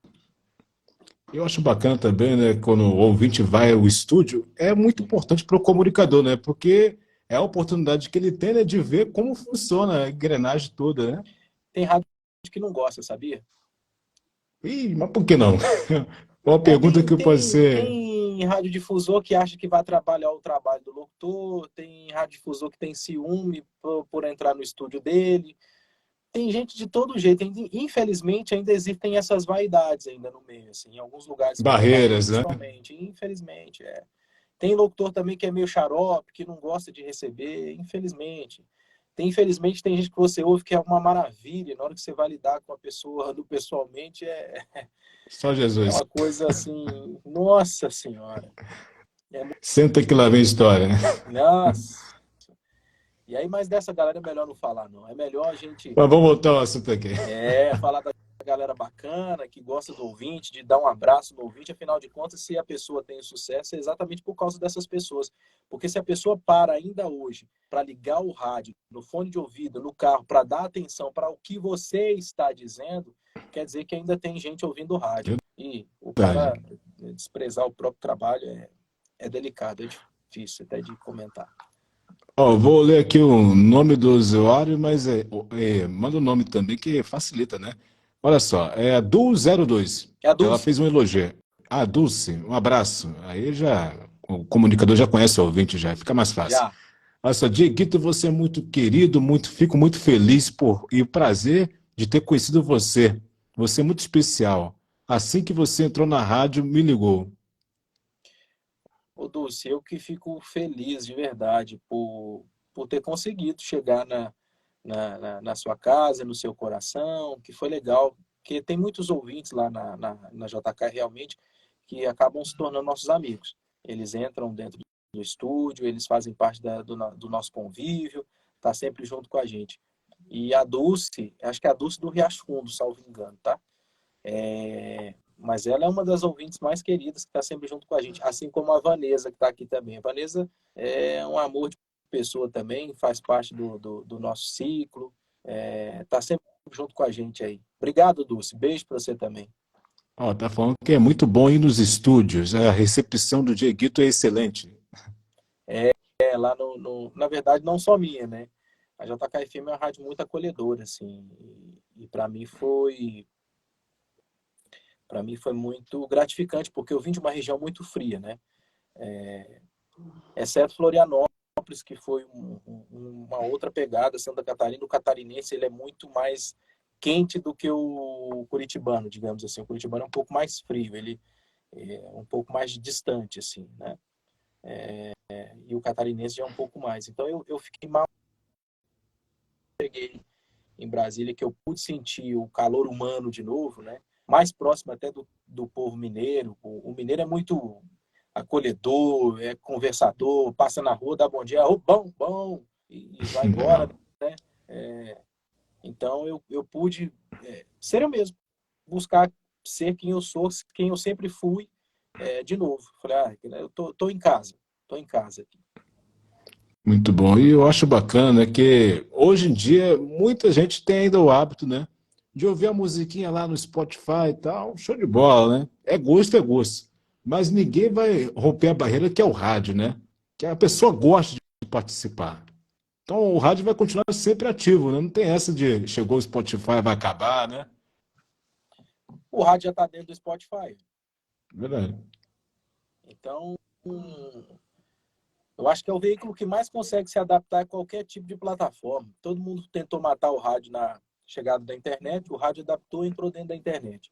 Eu acho bacana também, né, quando o ouvinte vai ao estúdio, é muito importante para o comunicador, né, porque é a oportunidade que ele tem, né, de ver como funciona a engrenagem toda, né? Tem rádio que não gosta, sabia? Ih, mas por que não? Uma pergunta que pode ser Tem radiodifusor que acha que vai atrapalhar o trabalho do locutor, tem radiodifusor que tem ciúme por entrar no estúdio dele. Tem gente de todo jeito. Infelizmente, ainda existem essas vaidades ainda no meio, assim, em alguns lugares que eu trabalhei, barreiras, né? principalmente. Infelizmente, Tem locutor também que é meio xarope, que não gosta de receber, infelizmente. Infelizmente, tem gente que você ouve que é uma maravilha, na hora que você vai lidar com a pessoa pessoalmente, Só é Jesus. uma coisa assim, nossa senhora. É, Senta que lá vem história, né? nossa. E aí, mas dessa galera é melhor não falar, não. É melhor a gente Mas vamos voltar ao assunto aqui. falar da galera bacana, que gosta do ouvinte, de dar um abraço no ouvinte. Afinal de contas, se a pessoa tem sucesso, é exatamente por causa dessas pessoas. Porque se a pessoa para ainda hoje para ligar o rádio, no fone de ouvido, no carro, para dar atenção para o que você está dizendo, quer dizer que ainda tem gente ouvindo rádio. E o Verdade. cara desprezar o próprio trabalho é delicado, é difícil até de comentar. Ó, vou ler aqui o nome do usuário, mas manda o nome também, que facilita, né? Olha só, é a Du02. É a Ela Dulce. fez um elogio. Ah, Dulce, um abraço. Aí já, o comunicador já conhece o ouvinte, já fica mais fácil. Já. Olha só, Dieguito, você é muito querido, fico muito feliz e o prazer de ter conhecido você. Você é muito especial. Assim que você entrou na rádio, me ligou. Ô, Dulce, eu que fico feliz de verdade por ter conseguido chegar na sua casa, no seu coração, que foi legal, porque tem muitos ouvintes lá na JK realmente que acabam se tornando nossos amigos. Eles entram dentro do estúdio, eles fazem parte do nosso convívio, tá sempre junto com a gente. E a Dulce, acho que é a Dulce do Riacho Fundo, salvo engano, tá? Mas ela é uma das ouvintes mais queridas que está sempre junto com a gente, assim como a Vanessa, que está aqui também. A Vanessa é um amor de pessoa também, faz parte do nosso ciclo, está sempre junto com a gente aí. Obrigado, Dulce. Beijo para você também. Ó, tá falando que é muito bom ir nos estúdios. A recepção do Dieguito é excelente. Lá na verdade, não só minha, né? A JKFM é uma rádio muito acolhedora, assim, e para mim foi muito gratificante, porque eu vim de uma região muito fria, né? Exceto Florianópolis, que foi uma outra pegada. Santa Catarina, o catarinense, ele é muito mais quente do que o curitibano, digamos assim. O curitibano é um pouco mais frio, ele é um pouco mais distante, assim, né? E o catarinense já é um pouco mais. Então eu fiquei mal, cheguei em Brasília, que eu pude sentir o calor humano de novo, né? Mais próximo até do povo mineiro. O mineiro é muito acolhedor, é conversador, passa na rua, dá bom dia, oh, bom, bom, e vai embora, né? Então eu pude ser eu mesmo, buscar ser quem eu sou, quem eu sempre fui, de novo. Falei, eu tô em casa, tô em casa aqui. Muito bom. E eu acho bacana que hoje em dia muita gente tem ainda o hábito, né? De ouvir a musiquinha lá no Spotify e tal, show de bola, né? É gosto, é gosto. Mas ninguém vai romper a barreira que é o rádio, né? Que a pessoa gosta de participar. Então o rádio vai continuar sempre ativo, né? Não tem essa de chegou o Spotify, vai acabar, né? O rádio já está dentro do Spotify. Verdade. Então, eu acho que é o veículo que mais consegue se adaptar a qualquer tipo de plataforma. Todo mundo tentou matar o rádio na chegada da internet, o rádio adaptou e entrou dentro da internet.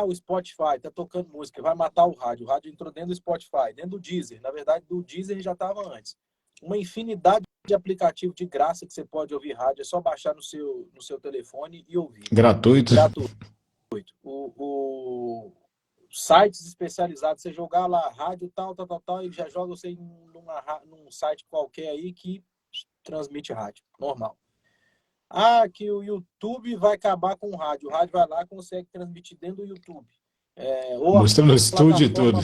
O Spotify tá tocando música, vai matar o rádio. O rádio entrou dentro do Spotify, dentro do Deezer. Na verdade, do Deezer já estava antes. Uma infinidade de aplicativos de graça que você pode ouvir rádio. É só baixar no seu telefone e ouvir. Gratuito. Gratuito. Sites especializados, você jogar lá rádio tal, ele já joga você num site qualquer aí que transmite rádio, normal. Que o YouTube vai acabar com o rádio. O rádio vai lá e consegue transmitir dentro do YouTube. Mostrando o estúdio e tudo.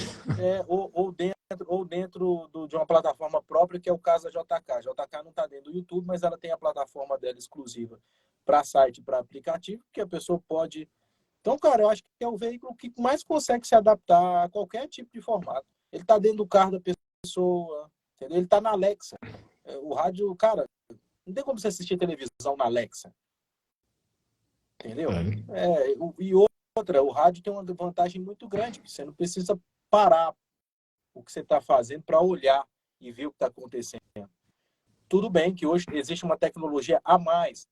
Ou dentro de uma plataforma própria, que é o caso da JK. A JK não está dentro do YouTube, mas ela tem a plataforma dela exclusiva para site, para aplicativo, que a pessoa pode... Então, cara, eu acho que é o veículo que mais consegue se adaptar a qualquer tipo de formato. Ele está dentro do carro da pessoa, entendeu? Ele está na Alexa. O rádio, cara, não tem como você assistir televisão na Alexa. Entendeu? E outra, o rádio tem uma vantagem muito grande, que você não precisa parar o que você está fazendo para olhar e ver o que está acontecendo. Tudo bem que hoje existe uma tecnologia a mais,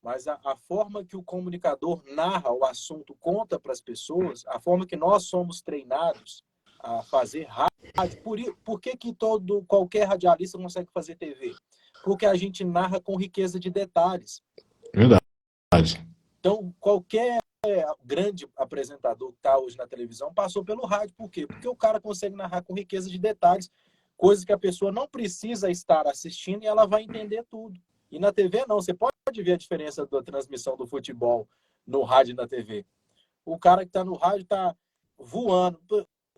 mas a forma que o comunicador narra o assunto, conta para as pessoas, a forma que nós somos treinados a fazer rádio, por que qualquer radialista consegue fazer TV? Porque a gente narra com riqueza de detalhes. Verdade. Então, qualquer grande apresentador que está hoje na televisão passou pelo rádio. Por quê? Porque o cara consegue narrar com riqueza de detalhes, coisas que a pessoa não precisa estar assistindo e ela vai entender tudo. E na TV, não. Você pode ver a diferença da transmissão do futebol no rádio e na TV. O cara que está no rádio está voando.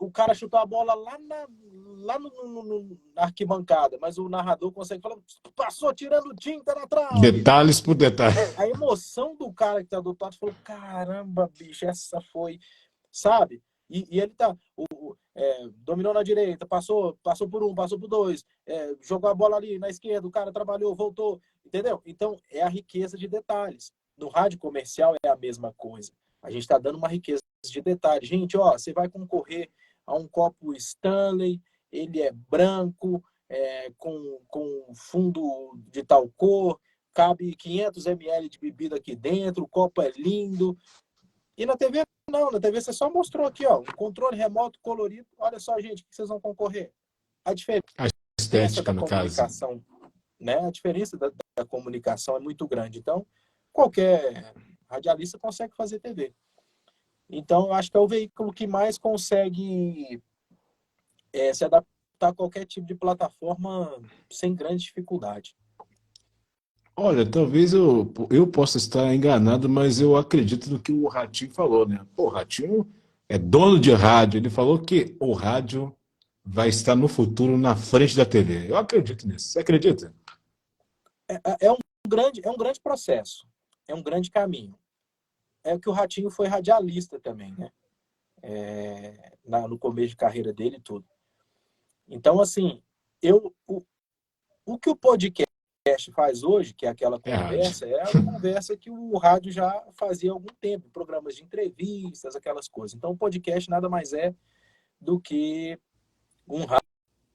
o cara chutou a bola na arquibancada, mas o narrador consegue falar, passou tirando tinta na trave. Detalhes por detalhe. A emoção do cara que tá do outro lado falou, caramba, bicho, essa foi, sabe? E ele tá, dominou na direita, passou por um, passou por dois, jogou a bola ali na esquerda, o cara trabalhou, voltou, entendeu? Então, é a riqueza de detalhes. No rádio comercial é a mesma coisa. A gente está dando uma riqueza de detalhes. Gente, ó, você vai concorrer a um copo Stanley, ele é branco, com fundo de tal cor, cabe 500 ml de bebida aqui dentro, o copo é lindo. E na TV, não. Na TV você só mostrou aqui, ó, um controle remoto colorido. Olha só, gente, o que vocês vão concorrer. A diferença A estética, da no caso. comunicação, né? A diferença da comunicação é muito grande. Então, qualquer radialista consegue fazer TV. Então, eu acho que é o veículo que mais consegue se adaptar a qualquer tipo de plataforma sem grande dificuldade. Olha, talvez eu possa estar enganado, mas eu acredito no que o Ratinho falou, né? Pô, o Ratinho é dono de rádio. Ele falou que o rádio vai estar no futuro na frente da TV. Eu acredito nisso. Você acredita? É um grande processo. É um grande caminho. É que o Ratinho foi radialista também, né? No começo de carreira dele e tudo. Então, assim, o que o podcast faz hoje, que é aquela conversa, é a conversa que o rádio já fazia há algum tempo, programas de entrevistas, aquelas coisas. Então, o podcast nada mais é do que um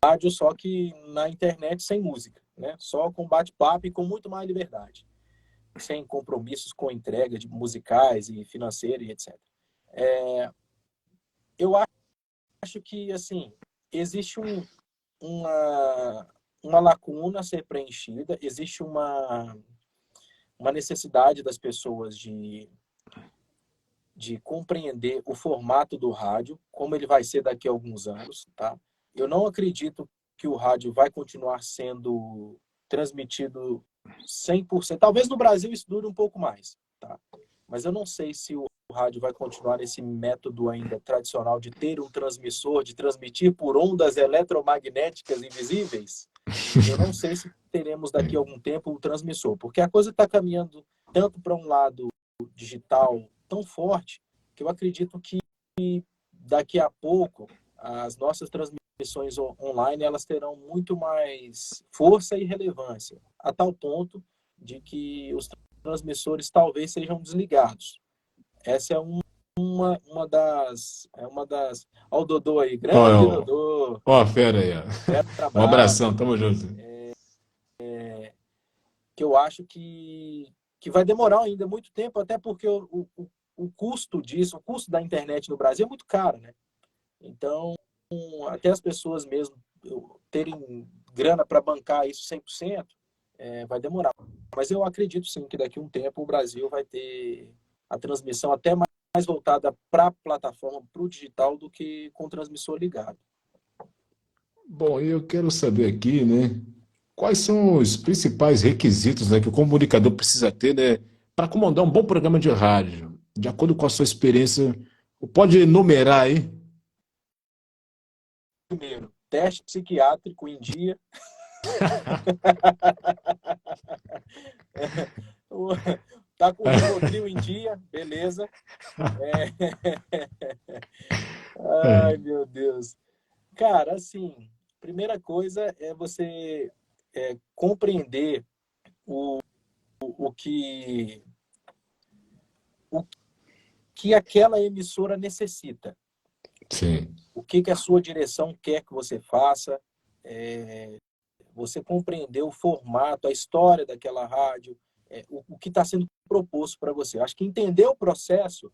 rádio, só que na internet sem música, né? Só com bate-papo e com muito mais liberdade, sem compromissos com entrega de musicais e financeira e etc. Eu acho que, assim, existe uma lacuna a ser preenchida, existe uma necessidade das pessoas de compreender o formato do rádio, como ele vai ser daqui a alguns anos, tá? Eu não acredito que o rádio vai continuar sendo transmitido 100%. Talvez no Brasil isso dure um pouco mais, tá? Mas eu não sei se o rádio vai continuar nesse método ainda tradicional de ter um transmissor, de transmitir por ondas eletromagnéticas invisíveis. Eu não sei se teremos daqui a algum tempo um transmissor, porque a coisa está caminhando tanto para um lado digital tão forte que eu acredito que daqui a pouco as nossas transmissões online elas terão muito mais força e relevância, a tal ponto de que os transmissores talvez sejam desligados. Essa é uma das... Ó o Dodô aí, grande Dodô. Ó, fera aí, ó. Um abração, tamo junto. Que eu acho que vai demorar ainda muito tempo, até porque o custo disso, o custo da internet no Brasil é muito caro, né? Então, até as pessoas mesmo terem grana para bancar isso 100%, vai demorar. Mas eu acredito sim que daqui a um tempo o Brasil vai ter a transmissão até mais voltada para a plataforma, para o digital, do que com o transmissor ligado. Bom, eu quero saber aqui, né? Quais são os principais requisitos, né, que o comunicador precisa ter, né, para comandar um bom programa de rádio? De acordo com a sua experiência, pode enumerar aí? Primeiro, teste psiquiátrico em dia. Tá com o Rivotril em dia, beleza. Ai, meu Deus. Cara, assim, primeira coisa é você compreender o que aquela emissora necessita. Sim. O que a sua direção quer que você faça. Você compreender o formato, a história daquela rádio, o que está sendo proposto para você. Acho que entender o processo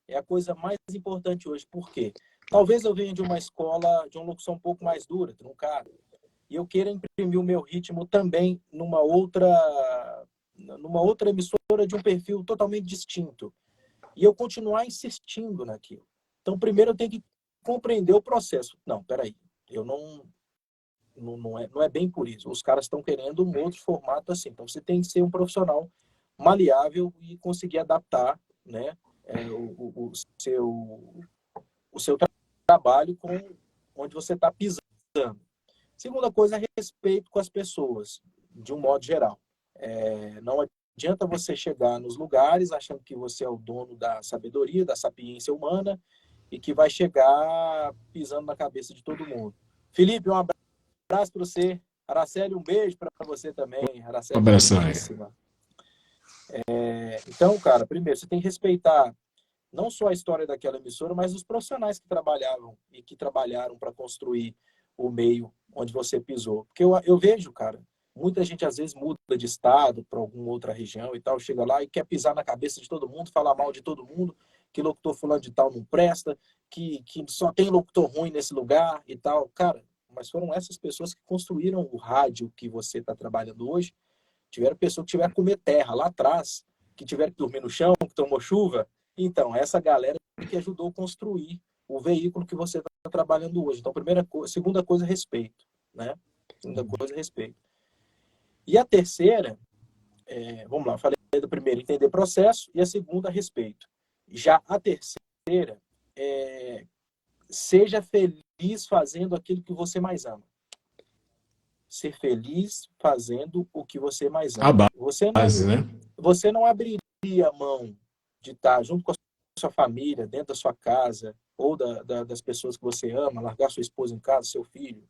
é a coisa mais importante hoje. Por quê? Talvez eu venha de uma escola de uma locução um pouco mais dura, truncada, e eu queira imprimir o meu ritmo também numa outra emissora de um perfil totalmente distinto. E eu continuar insistindo naquilo. Então, primeiro eu tenho que compreender o processo. Não, peraí, eu não é bem por isso. Os caras estão querendo um outro formato assim. Então, você tem que ser um profissional maleável e conseguir adaptar, né, o seu trabalho. trabalho com onde você está pisando. Segunda coisa é respeito com as pessoas, de um modo geral. Não adianta você chegar nos lugares achando que você é o dono da sabedoria, da sapiência humana e que vai chegar pisando na cabeça de todo mundo. Felipe, um abraço para você. Araceli, um beijo para você também. Araceli, Um abração aí. Então, cara, primeiro, você tem que respeitar não só a história daquela emissora, mas os profissionais que trabalhavam e que trabalharam para construir o meio onde você pisou. Porque eu vejo, cara, muita gente às vezes muda de estado para alguma outra região e tal, chega lá e quer pisar na cabeça de todo mundo, falar mal de todo mundo, que locutor fulano de tal não presta, que só tem locutor ruim nesse lugar e tal. Cara, mas foram essas pessoas que construíram o rádio que você está trabalhando hoje. Tiveram pessoas que tiveram que comer terra lá atrás, que tiveram que dormir no chão, que tomou chuva. Então, essa galera que ajudou a construir o veículo que você está trabalhando hoje. Então, segunda coisa, respeito, né? Segunda coisa, respeito. E a terceira, vamos lá, eu falei do primeiro, entender processo, e a segunda, respeito. Já a terceira, seja feliz fazendo aquilo que você mais ama. Ser feliz fazendo o que você mais ama. A base, né? Você não abriria mão de estar junto com a sua família, dentro da sua casa, ou das pessoas que você ama, largar sua esposa em casa, seu filho,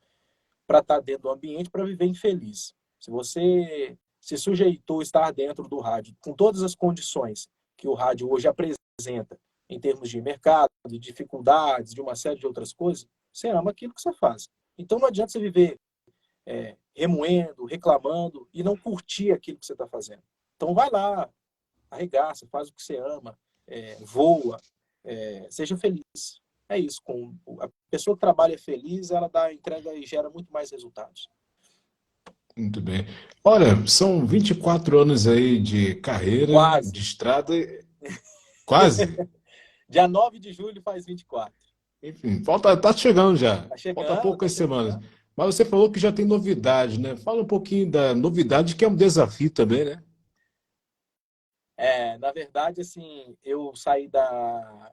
para estar dentro do ambiente, para viver infeliz. Se você se sujeitou a estar dentro do rádio, com todas as condições que o rádio hoje apresenta, em termos de mercado, de dificuldades, de uma série de outras coisas, você ama aquilo que você faz. Então não adianta você viver remoendo, reclamando e não curtir aquilo que você está fazendo. Então vai lá, arregaça, faz o que você ama, voa, seja feliz. É isso. A pessoa que trabalha feliz, ela dá entrega e gera muito mais resultados. Muito bem. Olha, são 24 anos aí de carreira, Quase. de estrada. Quase. Dia 9 de julho faz 24. Enfim, tá chegando já. Tá chegando, Falta poucas tá semanas. chegando. Mas você falou que já tem novidade, né? Fala um pouquinho da novidade, que é um desafio também, né? Na verdade, assim, eu saí da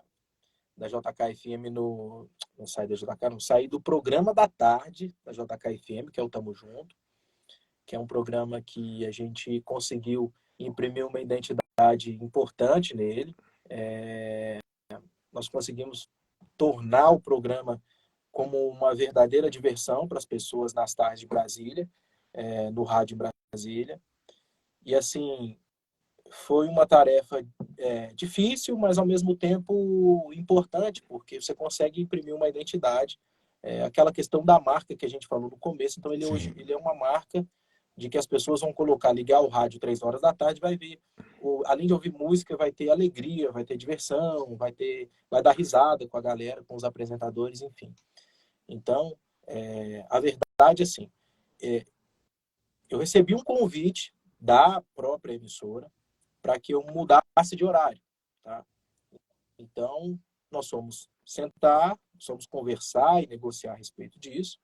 JK-FM não saí da JK, não, saí do programa da tarde da JK-FM, que é o Tamo Junto, que é um programa que a gente conseguiu imprimir uma identidade importante nele. Nós conseguimos tornar o programa como uma verdadeira diversão para as pessoas nas tardes de Brasília, no rádio em Brasília. E, assim, foi uma tarefa difícil, mas, ao mesmo tempo, importante, porque você consegue imprimir uma identidade. Aquela questão da marca que a gente falou no começo. Então, hoje ele é uma marca de que as pessoas vão ligar o rádio 3 horas da tarde, vai ver, além de ouvir música, vai ter alegria, vai ter diversão, vai dar risada com a galera, com os apresentadores, enfim. Então, a verdade, assim, eu recebi um convite da própria emissora para que eu mudasse de horário, tá? Então, nós fomos sentar, fomos conversar e negociar a respeito disso,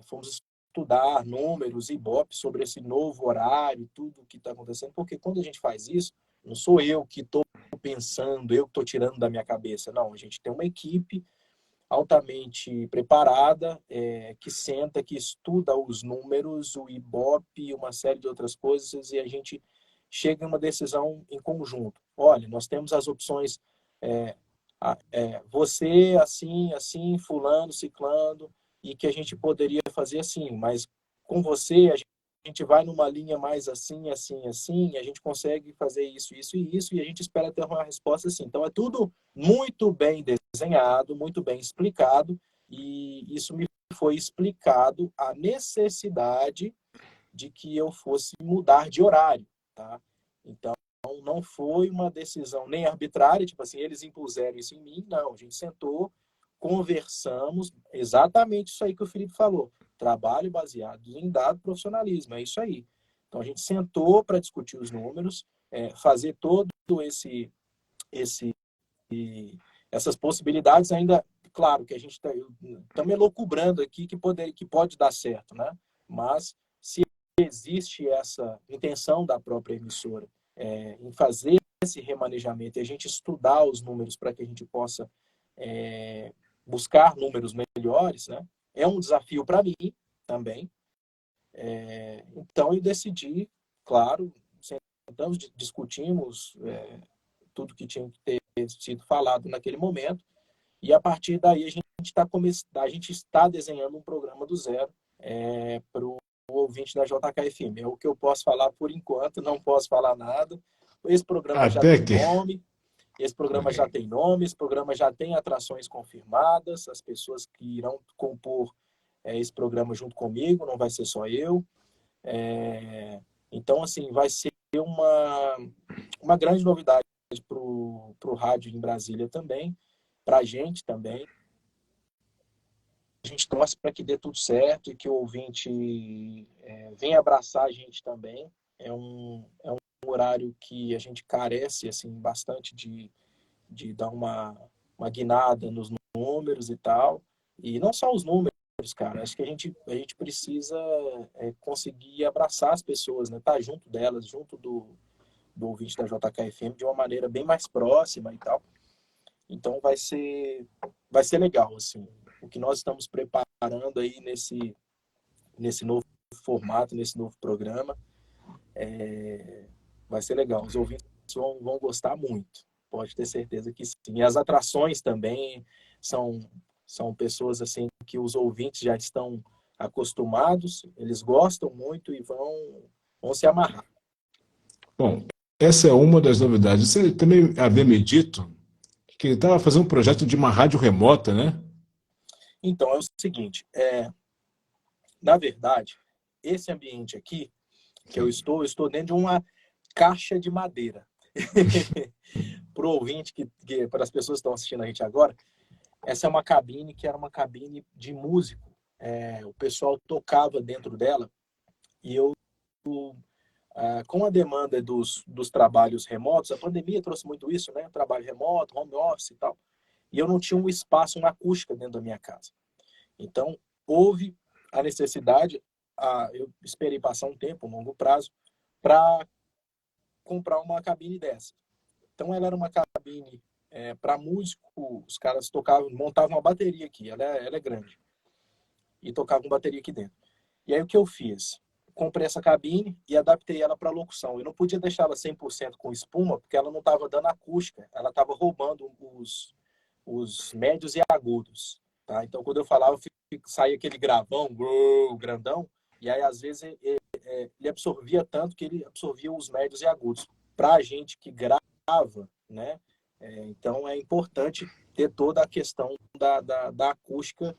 fomos estudar números, Ibope sobre esse novo horário, tudo o que está acontecendo, porque quando a gente faz isso, não sou eu que estou pensando, eu que estou tirando da minha cabeça, não, a gente tem uma equipe altamente preparada, que senta, que estuda os números, o Ibope, uma série de outras coisas, e a gente chega em uma decisão em conjunto. Olha, nós temos as opções, você assim, assim, fulano, ciclano, e que a gente poderia fazer assim, mas com você a gente vai numa linha mais assim, assim, assim, e a gente consegue fazer isso, isso e isso, e a gente espera ter uma resposta assim. Então é tudo muito bem desenhado, muito bem explicado, e isso me foi explicado a necessidade de que eu fosse mudar de horário, tá? Então não foi uma decisão nem arbitrária, tipo assim, eles impuseram isso em mim, não, a gente sentou, conversamos, exatamente isso aí que o Felipe falou, trabalho baseado em dado profissionalismo, é isso aí. Então a gente sentou para discutir os números, fazer todo essas possibilidades, ainda, claro que a gente estamos elucubrando aqui que pode dar certo, né? Mas se existe essa intenção da própria emissora em fazer esse remanejamento e a gente estudar os números para que a gente possa buscar números melhores, né? É um desafio para mim também. Então, eu decidi, claro, sentamos, discutimos tudo que tinha que ter sido falado naquele momento, e a partir daí a gente está desenhando um programa do zero para o ouvinte da JKFM. É o que eu posso falar por enquanto, não posso falar nada. Esse programa já Até tem que. nome, esse programa já tem nome, esse programa já tem atrações confirmadas, as pessoas que irão compor esse programa junto comigo, não vai ser só eu. Então, assim, vai ser uma grande novidade para o rádio em Brasília também, para a gente também. A gente torce para que dê tudo certo e que o ouvinte venha abraçar a gente também. É um horário que a gente carece assim, bastante de dar uma guinada nos números e tal. E não só os números, cara. Acho que a gente precisa conseguir abraçar as pessoas, né? Estar junto delas, junto do ouvinte da JKFM de uma maneira bem mais próxima e tal. Então vai ser legal, assim. O que nós estamos preparando aí nesse novo formato, nesse novo programa, vai ser legal. Os ouvintes vão gostar muito. Pode ter certeza que sim. E as atrações também são pessoas assim que os ouvintes já estão acostumados, eles gostam muito e vão se amarrar. Bom, essa é uma das novidades. Você também havia me dito que estava fazendo um projeto de uma rádio remota, né? Então, é o seguinte, na verdade, esse ambiente aqui que eu estou dentro de uma caixa de madeira. Para o ouvinte, para as pessoas que estão assistindo a gente agora, essa é uma cabine que era uma cabine de músico. O pessoal tocava dentro dela e eu, com a demanda dos trabalhos remotos, a pandemia trouxe muito isso, né? Trabalho remoto, home office e tal. E eu não tinha um espaço, uma acústica dentro da minha casa. Então, houve a necessidade, eu esperei passar um tempo, um longo prazo, para comprar uma cabine dessa. Então, ela era uma cabine para músico, os caras tocavam, montavam uma bateria aqui, ela é grande, e tocavam bateria aqui dentro. E aí, o que eu fiz? Comprei essa cabine e adaptei ela para locução. Eu não podia deixar ela 100% com espuma, porque ela não estava dando acústica, ela estava roubando os médios e agudos. Tá? Então, quando eu falava, saía aquele gravão, grandão, e aí, às vezes, ele absorvia tanto que ele absorvia os médios e agudos. Para a gente que grava, né? Então, é importante ter toda a questão da acústica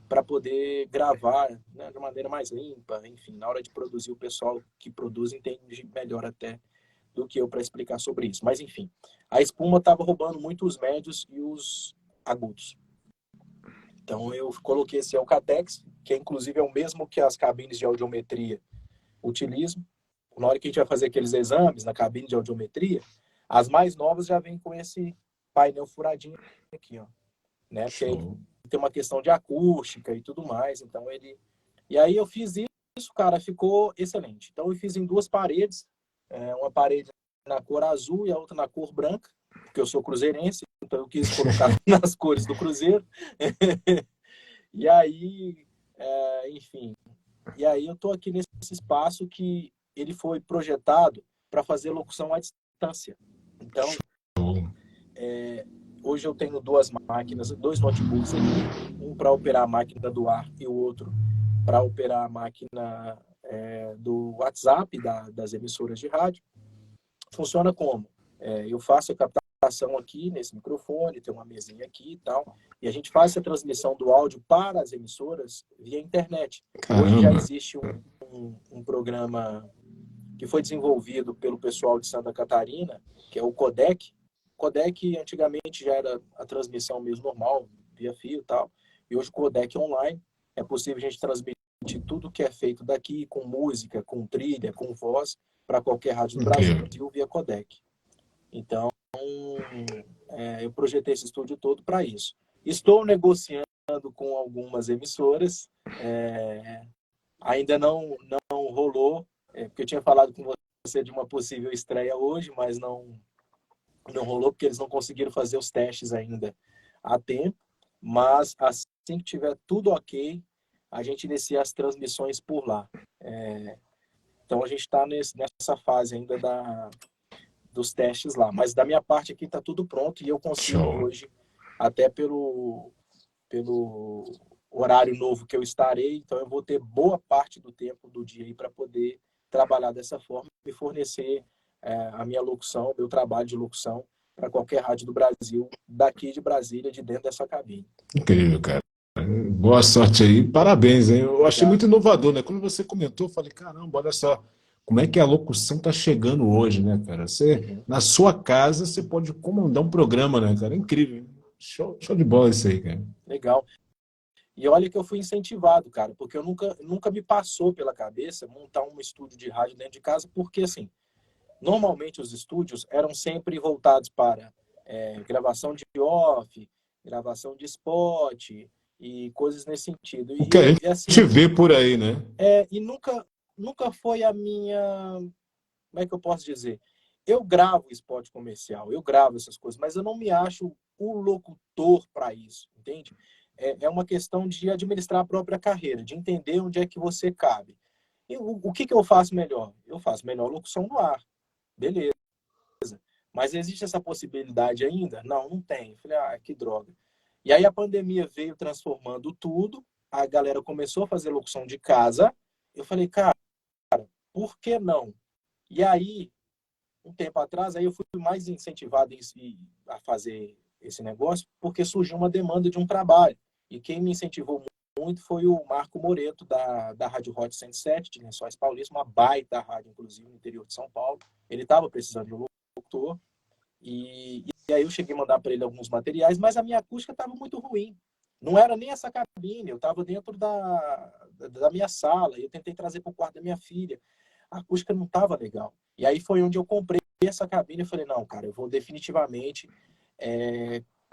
para poder gravar, né, de maneira mais limpa. Enfim, na hora de produzir, o pessoal que produz entende melhor até do que eu para explicar sobre isso. Mas, enfim, a espuma estava roubando muito os médios e os agudos. Então, eu coloquei esse Alcatex, que inclusive é o mesmo que as cabines de audiometria utilizam. Na hora que a gente vai fazer aqueles exames na cabine de audiometria, as mais novas já vêm com esse painel furadinho aqui, ó, né? Porque aí tem uma questão de acústica e tudo mais. Então, E aí eu fiz isso, cara, ficou excelente. Então, eu fiz em duas paredes, uma parede na cor azul e a outra na cor branca, porque eu sou cruzeirense, então eu quis colocar nas cores do Cruzeiro. E aí, enfim, e aí eu tô aqui nesse espaço que ele foi projetado para fazer locução à distância. Então, hoje eu tenho duas máquinas, dois notebooks aqui, um para operar a máquina do ar e o outro para operar a máquina do WhatsApp das emissoras de rádio. Funciona como? Eu faço a captação aqui nesse microfone, tem uma mesinha aqui e tal, e a gente faz a transmissão do áudio para as emissoras via internet. Caramba. Hoje já existe um programa que foi desenvolvido pelo pessoal de Santa Catarina, que é o Codec. Codec antigamente já era a transmissão mesmo normal, via fio e tal, e hoje o Codec online é possível a gente transmitir tudo que é feito daqui, com música, com trilha, com voz, para qualquer rádio do Brasil via Codec. Então, eu projetei esse estúdio todo para isso. Estou negociando com algumas emissoras, ainda não rolou, porque eu tinha falado com você de uma possível estreia hoje, mas não rolou porque eles não conseguiram fazer os testes ainda a tempo. mas assim que tiver tudo ok, a gente inicia as transmissões por lá. Então a gente está nessa fase ainda dos testes lá. Mas da minha parte aqui está tudo pronto e eu consigo Show. hoje, até pelo horário novo que eu estarei, então eu vou ter boa parte do tempo do dia aí para poder trabalhar dessa forma e fornecer a minha locução, meu trabalho de locução para qualquer rádio do Brasil, daqui de Brasília, de dentro dessa cabine. Incrível, cara. Boa sorte aí. Parabéns, hein? Eu achei Obrigado. muito inovador, né? Quando você comentou, eu falei, caramba, olha só como é que a locução tá chegando hoje, né, cara? Você, Uhum. na sua casa, você pode comandar um programa, né, cara? Incrível. Hein? Show de bola isso aí, cara. Legal. E olha que eu fui incentivado, cara, porque eu nunca me passou pela cabeça montar um estúdio de rádio dentro de casa, porque assim, normalmente os estúdios eram sempre voltados para gravação de off, gravação de spot e coisas nesse sentido. O que a gente Assim, vê por aí, né? e nunca foi a minha, como é que eu posso dizer? Eu gravo spot comercial, eu gravo essas coisas, mas eu não me acho o locutor para isso, entende? É uma questão de administrar a própria carreira, de entender onde é que você cabe. E o que eu faço melhor? Eu faço melhor locução no ar, beleza. Mas existe essa possibilidade ainda? Não, não tem. Eu falei, que droga. E aí a pandemia veio transformando tudo, a galera começou a fazer locução de casa. Eu falei, cara, por que não? E aí, um tempo atrás, aí eu fui mais incentivado a fazer esse negócio, porque surgiu uma demanda de um trabalho. E quem me incentivou muito foi o Marco Moreto, da Rádio Hot 107, de Lençóis Paulista, uma baita rádio, inclusive, no interior de São Paulo. Ele estava precisando de um locutor. E aí eu cheguei a mandar para ele alguns materiais, mas a minha acústica estava muito ruim. Não era nem essa cabine, eu estava dentro da minha sala, e eu tentei trazer para o quarto da minha filha. A acústica não estava legal. E aí foi onde eu comprei essa cabine e falei, não, cara, eu vou definitivamente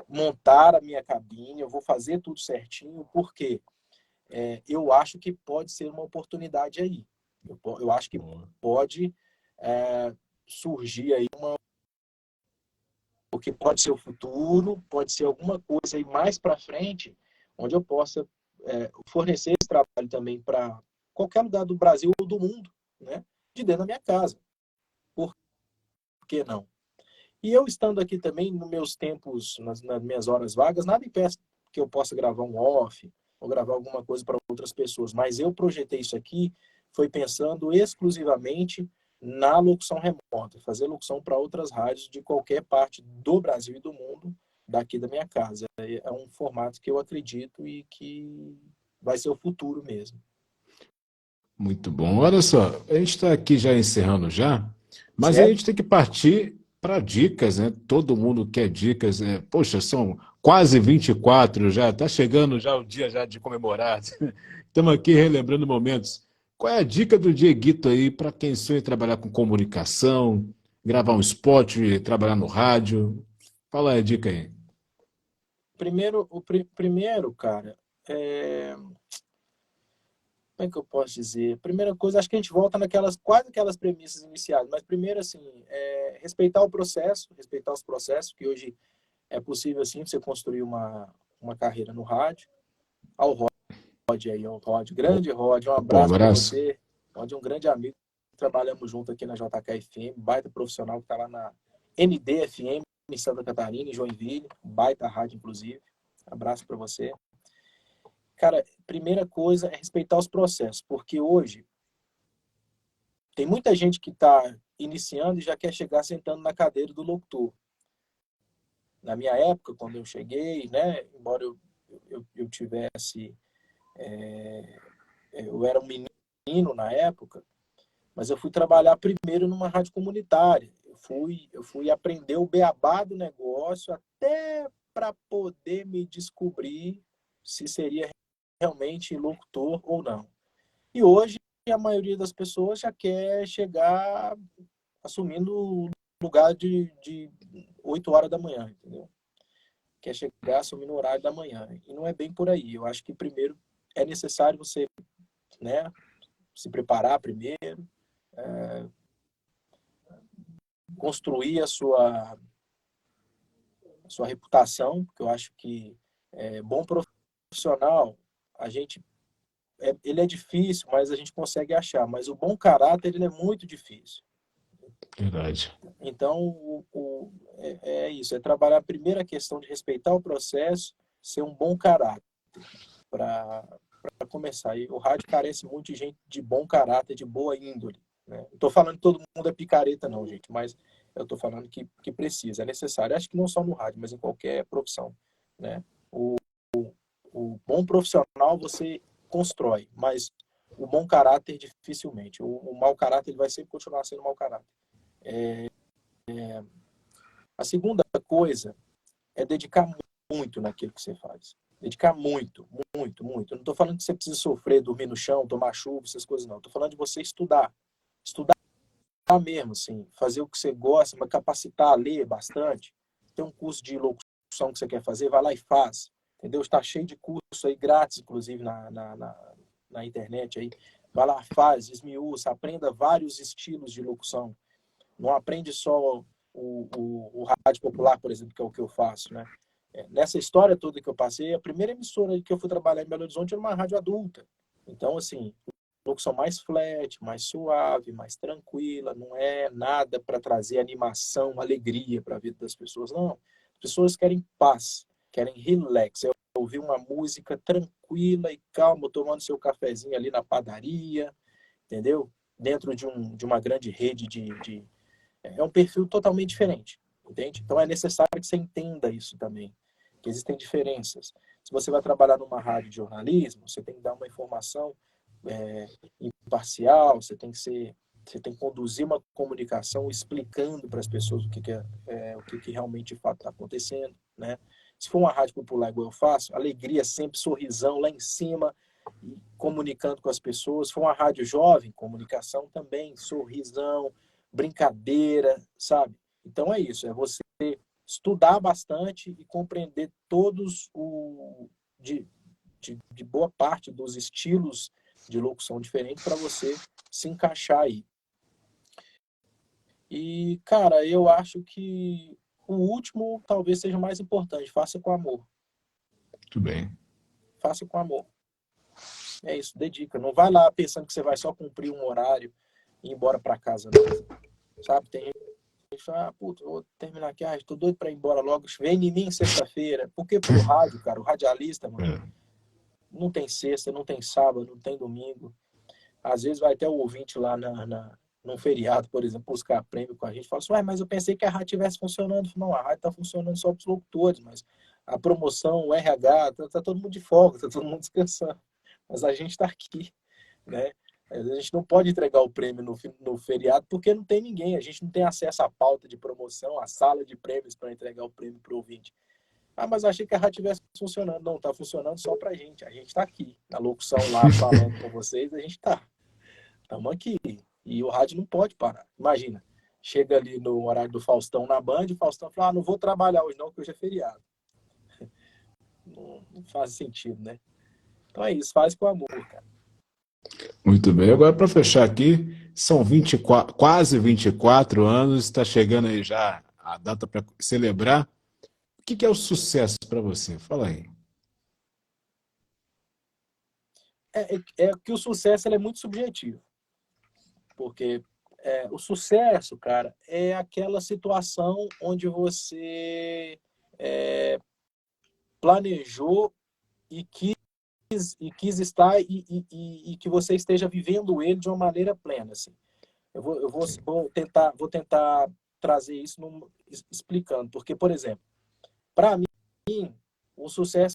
montar a minha cabine, eu vou fazer tudo certinho, porque eu acho que pode ser uma oportunidade aí. Eu acho que pode surgir aí porque pode ser o futuro, pode ser alguma coisa aí mais para frente, onde eu possa fornecer esse trabalho também para qualquer lugar do Brasil ou do mundo, né? De dentro da minha casa. Por que não? E eu estando aqui também nos meus tempos, nas minhas horas vagas, nada impede que eu possa gravar um off ou gravar alguma coisa para outras pessoas. Mas eu projetei isso aqui, foi pensando exclusivamente na locução remota, fazer locução para outras rádios de qualquer parte do Brasil e do mundo, daqui da minha casa. É um formato que eu acredito e que vai ser o futuro mesmo. Muito bom. Olha só, a gente está aqui já encerrando já, mas aí a Sério? gente tem que partir para dicas, né? Todo mundo quer dicas. Poxa, são quase 24 já, está chegando já o dia já de comemorar. Estamos aqui relembrando momentos. Qual é a dica do Dieguito aí para quem sonha em trabalhar com comunicação, gravar um spot, trabalhar no rádio? Fala aí a dica aí. Primeiro, cara, como é que eu posso dizer? Primeira coisa, acho que a gente volta quase aquelas premissas iniciais, mas primeiro, assim, respeitar o processo, respeitar os processos, que hoje é possível, assim, você construir uma carreira no rádio. Ao Rod aí, ao Rod, grande Rod, um Pô, abraço para abraço. você. Rod é um grande amigo, trabalhamos junto aqui na JKFM, baita profissional que está lá na NDFM, em Santa Catarina, em Joinville, baita rádio, inclusive. Abraço para você. Cara, primeira coisa é respeitar os processos, porque hoje tem muita gente que está iniciando e já quer chegar sentando na cadeira do locutor. Na minha época, quando eu cheguei, né, embora eu tivesse, eu era um menino na época, mas eu fui trabalhar primeiro numa rádio comunitária. Eu fui aprender o beabá do negócio até para poder me descobrir se seria realmente locutor ou não. E hoje a maioria das pessoas já quer chegar assumindo o lugar de 8 horas da manhã, entendeu? Quer chegar assumindo o horário da manhã. E não é bem por aí. Eu acho que primeiro é necessário você, né, se preparar primeiro, construir a sua reputação, porque eu acho que Bom profissional, ele é difícil, mas a gente consegue achar. Mas o bom caráter, ele é muito difícil. Verdade. Então, é isso. É trabalhar a primeira questão de respeitar o processo, ser um bom caráter para começar. E o rádio carece muito de gente de bom caráter, de boa índole. Né? Não estou falando que todo mundo é picareta, não, gente, mas eu estou falando que precisa, é necessário. Acho que não só no rádio, mas em qualquer profissão. Né? O bom profissional você constrói, mas o bom caráter dificilmente. O mau caráter ele vai sempre continuar sendo mau caráter. A segunda coisa é dedicar muito naquilo que você faz. Dedicar muito, muito, muito. Eu não estou falando que você precisa sofrer, dormir no chão, tomar chuva, essas coisas, não. Estou falando de você estudar. Estudar mesmo, assim. Fazer o que você gosta, mas capacitar, ler bastante. Tem um curso de locução que você quer fazer, vai lá e faz. Entendeu? Está cheio de curso aí, grátis, inclusive, na internet aí. Vai lá, faz, esmiuça, aprenda vários estilos de locução. Não aprende só o rádio popular, por exemplo, que é o que eu faço, né? Nessa história toda que eu passei, a primeira emissora que eu fui trabalhar em Belo Horizonte era uma rádio adulta. Então, assim, locução mais flat, mais suave, mais tranquila, não é nada para trazer animação, alegria para a vida das pessoas, não. As pessoas querem paz, querem relax, é ouvir uma música tranquila e calma, tomando seu cafezinho ali na padaria, entendeu? Dentro de uma grande rede é um perfil totalmente diferente, entende? Então é necessário que você entenda isso também, que existem diferenças. Se você vai trabalhar numa rádio de jornalismo, você tem que dar uma informação imparcial, você tem que conduzir uma comunicação explicando para as pessoas o que realmente de fato está acontecendo, né? Se for uma rádio popular igual eu faço, alegria sempre, sorrisão lá em cima, comunicando com as pessoas. Se for uma rádio jovem, comunicação também, sorrisão, brincadeira, sabe? Então é isso, é você estudar bastante e compreender todos de boa parte dos estilos de locução diferentes para você se encaixar aí. E, cara, eu acho que o último talvez seja o mais importante. Faça com amor. Muito bem. Faça com amor. É isso, dedica. Não vai lá pensando que você vai só cumprir um horário e ir embora para casa, não. Sabe? Tem gente que fala, puta, vou terminar aqui, tô doido para ir embora logo. Vem em mim sexta-feira. Porque pro rádio, cara, o radialista, mano, não tem sexta, não tem sábado, não tem domingo. Às vezes vai até o ouvinte lá num feriado, por exemplo, buscar prêmio com a gente. Fala assim, mas eu pensei que a rádio estivesse funcionando. Não, a rádio está funcionando só para os locutores, mas a promoção, o RH, tá todo mundo de folga, tá todo mundo descansando. Mas a gente está aqui, né? A gente não pode entregar o prêmio no feriado porque não tem ninguém. A gente não tem acesso à pauta de promoção, à sala de prêmios para entregar o prêmio para o ouvinte. Mas eu achei que a rádio estivesse funcionando. Não, está funcionando só para a gente. A gente está aqui, na locução lá, falando com vocês, a gente está. Estamos aqui. E o rádio não pode parar. Imagina, chega ali no horário do Faustão na Band, o Faustão fala, não vou trabalhar hoje não, porque hoje é feriado. Não faz sentido, né? Então é isso, faz com amor, cara. Muito bem. Agora, para fechar aqui, são 24, quase 24 anos, está chegando aí já a data para celebrar. O que é o sucesso para você? Fala aí. É que o sucesso ele é muito subjetivo. Porque o sucesso, cara, é aquela situação onde você planejou e quis estar e que você esteja vivendo ele de uma maneira plena, assim. Vou tentar trazer isso explicando, porque, por exemplo, para mim, o sucesso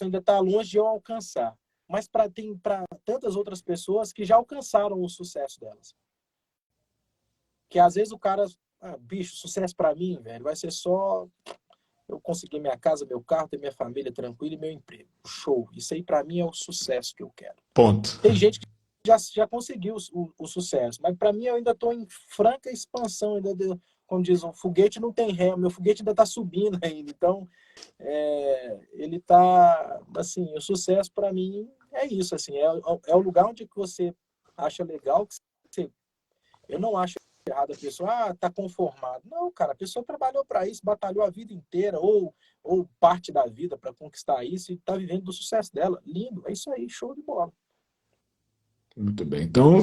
ainda está longe de eu alcançar, mas para tantas outras pessoas que já alcançaram o sucesso delas. Que às vezes o cara, bicho, sucesso para mim, velho, vai ser só eu conseguir minha casa, meu carro, ter minha família tranquila e meu emprego. Show. Isso aí para mim é o sucesso que eu quero. Ponto. Tem gente que já conseguiu o sucesso, mas para mim eu ainda estou em franca expansão, ainda como diz, o foguete não tem ré, o meu foguete ainda está subindo ainda. Então, ele está, assim, o sucesso para mim é isso, assim, é o lugar onde que você acha legal, eu não acho errado a pessoa, tá conformado. Não, cara, a pessoa trabalhou para isso, batalhou a vida inteira, ou parte da vida para conquistar isso e tá vivendo do sucesso dela. Lindo, é isso aí, show de bola. Muito bem. Então,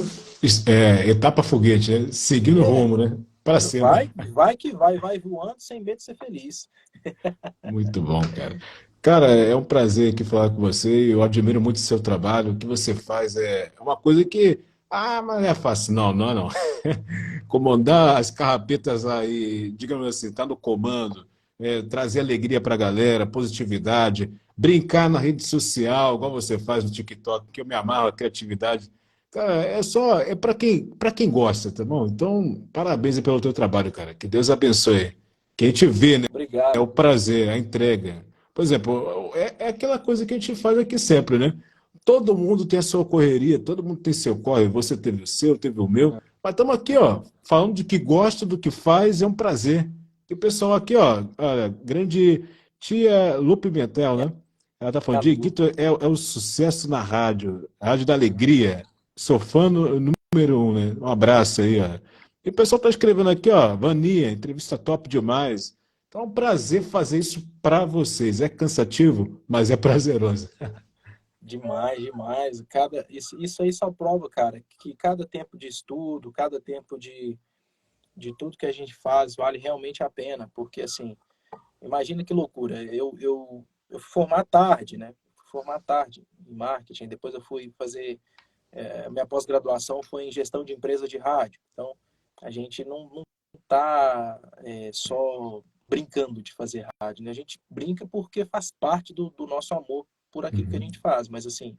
etapa foguete, né? Seguindo o rumo, né? Para cima. Vai voando sem medo de ser feliz. Muito bom, cara. Cara, é um prazer aqui falar com você. Eu admiro muito o seu trabalho. O que você faz é uma coisa que. Ah, mas é fácil. Não, não, não. Comandar as carrapetas aí, digamos assim, tá no comando, trazer alegria para a galera, positividade, brincar na rede social, igual você faz no TikTok, que eu me amarro a criatividade. Cara, é para quem gosta, tá bom? Então, parabéns aí pelo teu trabalho, cara. Que Deus abençoe. Que a gente vê, né? É o Obrigado. prazer, a entrega. Por exemplo, é aquela coisa que a gente faz aqui sempre, né? Todo mundo tem a sua correria, todo mundo tem seu corre. Você teve o seu, teve o meu. Mas estamos aqui, ó, falando de que gosta, do que faz, é um prazer. E o pessoal aqui, ó, olha, grande tia Lu Pimentel, né? Ela tá falando, A Lu. Dieguito é o sucesso na rádio, a Rádio da Alegria. Sou fã número um, né? Um abraço aí, ó. E o pessoal tá escrevendo aqui, ó, Vania, entrevista top demais. Então é um prazer fazer isso para vocês. É cansativo, mas é prazeroso. Demais, demais. Isso aí só prova, cara, que cada tempo de estudo, cada tempo de tudo que a gente faz vale realmente a pena. Porque, assim, imagina que loucura. Eu fui formar tarde, né? Fui formar tarde em marketing. Depois eu fui fazer. Minha pós-graduação foi em gestão de empresa de rádio. Então, a gente não tá só brincando de fazer rádio, né? A gente brinca porque faz parte do nosso amor por aquilo que a Uhum. gente faz. Mas, assim,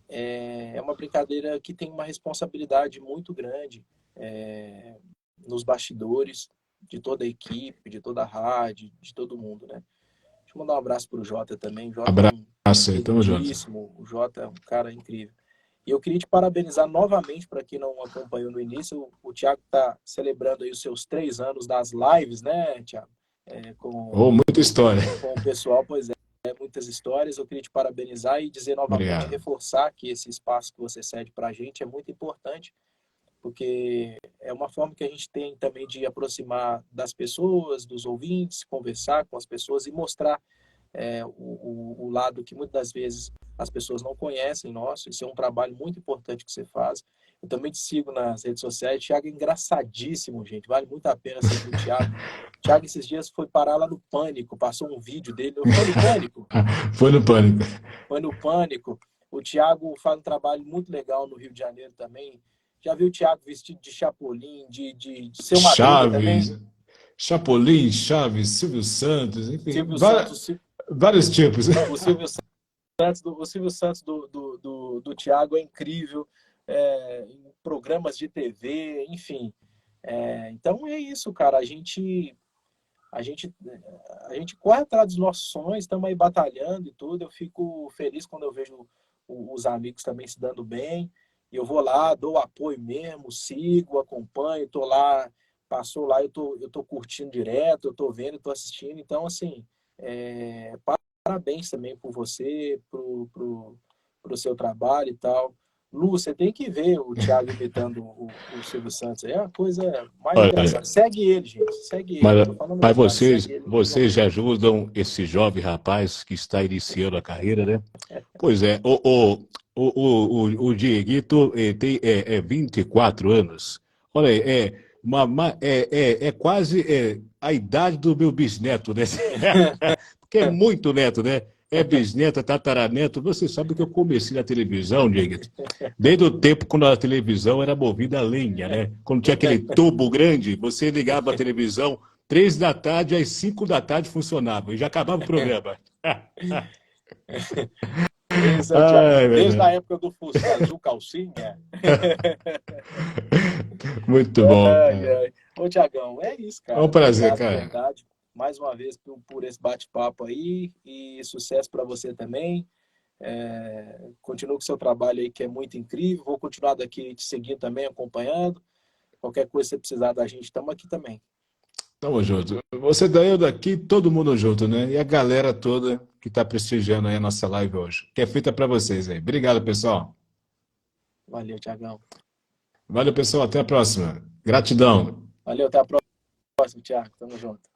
é uma brincadeira que tem uma responsabilidade muito grande nos bastidores de toda a equipe, de toda a rádio, de todo mundo, né? Deixa eu mandar um abraço pro Jota também. O Jota é um Abraço aí, tamo junto. queridíssimo. O Jota é um cara incrível. E eu queria te parabenizar novamente, para quem não acompanhou no início, o Thiago está celebrando aí os seus 3 anos das lives, né, Thiago? Oh, muita história. Com o pessoal, pois muitas histórias. Eu queria te parabenizar e dizer novamente, Obrigado. reforçar que esse espaço que você cede para a gente é muito importante, porque é uma forma que a gente tem também de aproximar das pessoas, dos ouvintes, conversar com as pessoas e mostrar o lado que muitas das vezes as pessoas não conhecem nosso. Isso é um trabalho muito importante que você faz. Eu também te sigo nas redes sociais. Thiago é engraçadíssimo, gente. Vale muito a pena seguir o Thiago. O Thiago, esses dias, foi parar lá no Pânico. Passou um vídeo dele. Foi no Pânico? Foi no pânico. Foi no Pânico. O Thiago faz um trabalho muito legal no Rio de Janeiro também. Já viu o Thiago vestido de Chapolin, de Seu Madruga também? Chaves, Chapolin, Chaves, Silvio Santos, enfim, Silvio Santos, vários tipos. o Silvio o Silvio Santos do Thiago é incrível, em programas de TV, enfim. Então é isso, cara. A gente, a gente corre atrás dos nossos sonhos, estamos aí batalhando e tudo. Eu fico feliz quando eu vejo os amigos também se dando bem. Eu vou lá, dou apoio mesmo, sigo, acompanho, tô lá, passou lá, eu tô curtindo direto, eu tô vendo, eu tô assistindo. Então, assim, parabéns também por você, pro seu trabalho e tal. Lu, você tem que ver o Thiago imitando o Silvio Santos. É a coisa mais Olha, engraçada. Segue ele, gente. Segue ele. mas, Tô falando a mas verdade. vocês, Segue ele. vocês já ajudam esse jovem rapaz que está iniciando a carreira, né? Pois é, o Dieguito tem 24 anos. Olha, aí, é quase a idade do meu bisneto, né? Porque é muito neto, né? É bisneto, é tataraneto. Você sabe que eu comecei na televisão, Dieguito, desde o tempo quando a televisão era movida a lenha, né? Quando tinha aquele tubo grande, você ligava a televisão, 3 da tarde, às 5 da tarde funcionava, e já acabava o programa. Esse é o Thiago. Ai, Desde a verdade. época do Fusca Azul Calcinha. Muito bom, Ai, cara. ai. Ô, Tiagão, é isso, É um cara. prazer, Obrigado de cara. verdade. Mais uma vez por esse bate-papo aí e sucesso para você também. Continua com o seu trabalho aí, que é muito incrível. Vou continuar daqui te seguindo também, acompanhando. Qualquer coisa que você precisar da gente, estamos aqui também. Tamo junto. Você daí, eu daqui, todo mundo junto, né? E a galera toda que tá prestigiando aí a nossa live hoje, que é feita para vocês aí. Obrigado, pessoal. Valeu, Tiagão. Valeu, pessoal. Até a próxima. Gratidão. Valeu, até a próxima, Thiago. Tamo junto.